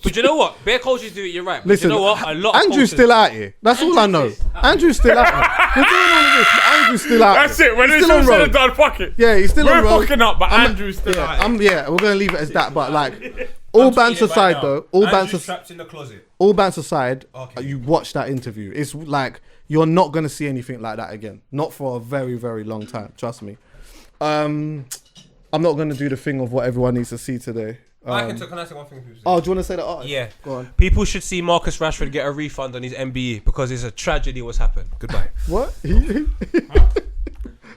But you know what? Bare cultures do it. You're right. But Listen, you know what? A lot of Andrew's cultures, still out here. That's all I know. Andrew's still out here. We're doing all of this, but Andrew's still out That's here. it. When He's it's still all on said road. and done, fuck it. Yeah, he's still We're on road. fucking up, but I'm- Andrew's still yeah, out. yeah, we're gonna leave it as that. But like, all bands aside, though, all bands trapped in the closet. all bands aside, Okay. you watch that interview. It's like you're not gonna see anything like that again. Not for a very, very long time. Trust me. I'm not gonna do the thing of what everyone needs to see today. Can I say one thing? Oh, do you want to say that? Yeah. Go on. People should see Marcus Rashford get a refund on his MBE because it's a tragedy what's happened. Goodbye. What?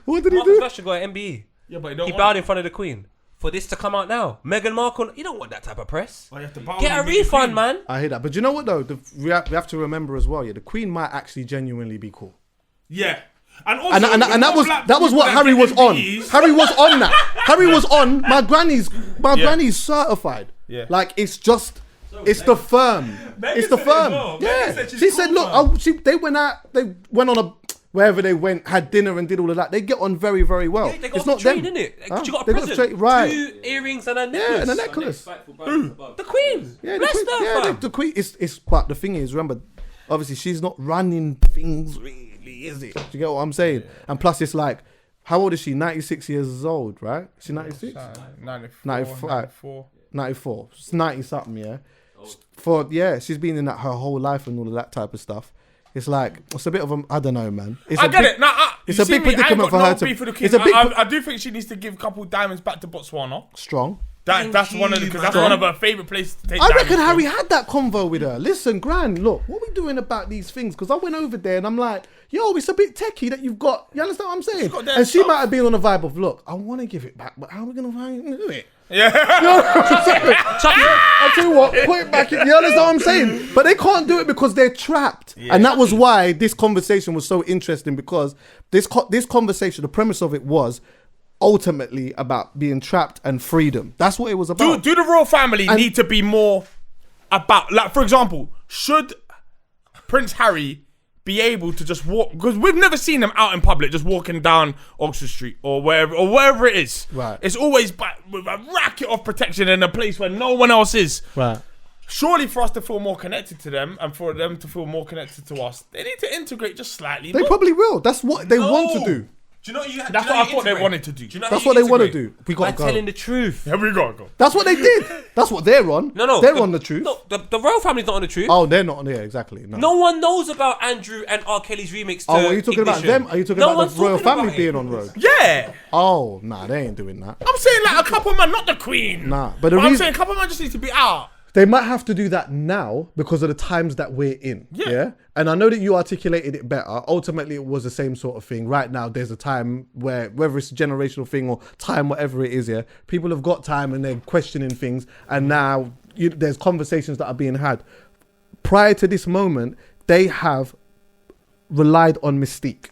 What did he Marcus do? Rashford got an MBE. Yeah, but you He don't bowed in front of the Queen. For this to come out now. Meghan Markle, you don't want that type of press. You have to bow Get a and be the refund, queen. man. I hear that, but you know what though? We have to remember as well. Yeah, the Queen might actually genuinely be cool. Yeah. And also, And that was what Harry was on. Harry was on that. Harry was on. My granny's certified. Yeah. Like it's just, it's the firm. It's the said it as firm. well. Megan Yeah. said she's She cool, said, look, they went on a wherever they went, had dinner and did all of that. They get on very, very well. They got It's not trade, them. innit? Huh? You got a They present. straight- right. 2 earrings and a necklace. Yeah, and a necklace. The Queen. Yeah, Bless the Queen. her, Yeah, fam. the Queen. It's but the thing is, remember, obviously she's not running things really, is it? Do you get what I'm saying? And plus, it's like, how old is she? 96 years old, right? Is she 96? 94. 94. It's 90 something, yeah. She's been in that her whole life and all of that type of stuff. It's like it's a bit of a I don't know, man. I get it. Now, it's you a see big me, I ain't predicament got for her no to. beef with the It's Queen. a big I do think she needs to give a couple diamonds back to Botswana. strong. That's one of her favourite places to take. I reckon Harry had that convo with her. Listen, Gran, look, what are we doing about these things? Because I went over there and I'm like, yo, it's a bit techie that you've got. You understand what I'm saying? And she might have been on a vibe of, look, I want to give it back, but how are we going to do it? Yeah. You know what I'm saying? I tell you what, put it back in. You understand what I'm saying? But they can't do it because they're trapped. Yeah. And that was why this conversation was so interesting, because this conversation, the premise of it was ultimately about being trapped and freedom. That's what it was about. Do the royal family need to be more about, like, for example, should Prince Harry be able to just walk, because we've never seen them out in public just walking down Oxford Street or wherever it is. Right. It's always with a racket of protection in a place where no one else is. Right. Surely for us to feel more connected to them and for them to feel more connected to us, they need to integrate just slightly. They probably will. That's what they want to do. Do you know That's what I thought they wanted to do. That's what they want to do. We got to go. telling the truth. Yeah, we got to go. That's what they did. That's what they're on. No. They're on the truth. No, the royal family's not on the truth. Oh, they're not on there, exactly. No one knows about Andrew and R. Kelly's remix to are you talking about them? Are you talking about the royal family being on road? Yeah. Oh, nah, they ain't doing that. I'm saying like a couple man, not the Queen. Nah, but I'm saying a couple man just need to be out. They might have to do that now because of the times that we're in. Yeah. And I know that you articulated it better. Ultimately, it was the same sort of thing. Right now, there's a time where, whether it's a generational thing or time, whatever it is, people have got time and they're questioning things. And now there's conversations that are being had. Prior to this moment, they have relied on Mystique.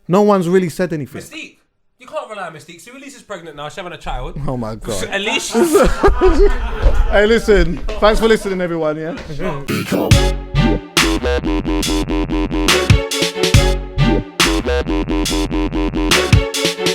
No one's really said anything. Mystique? You can't rely on Mystique. So Elise is pregnant now. She's having a child. Oh my God. Elise. Hey, listen. Thanks for listening, everyone. Yeah.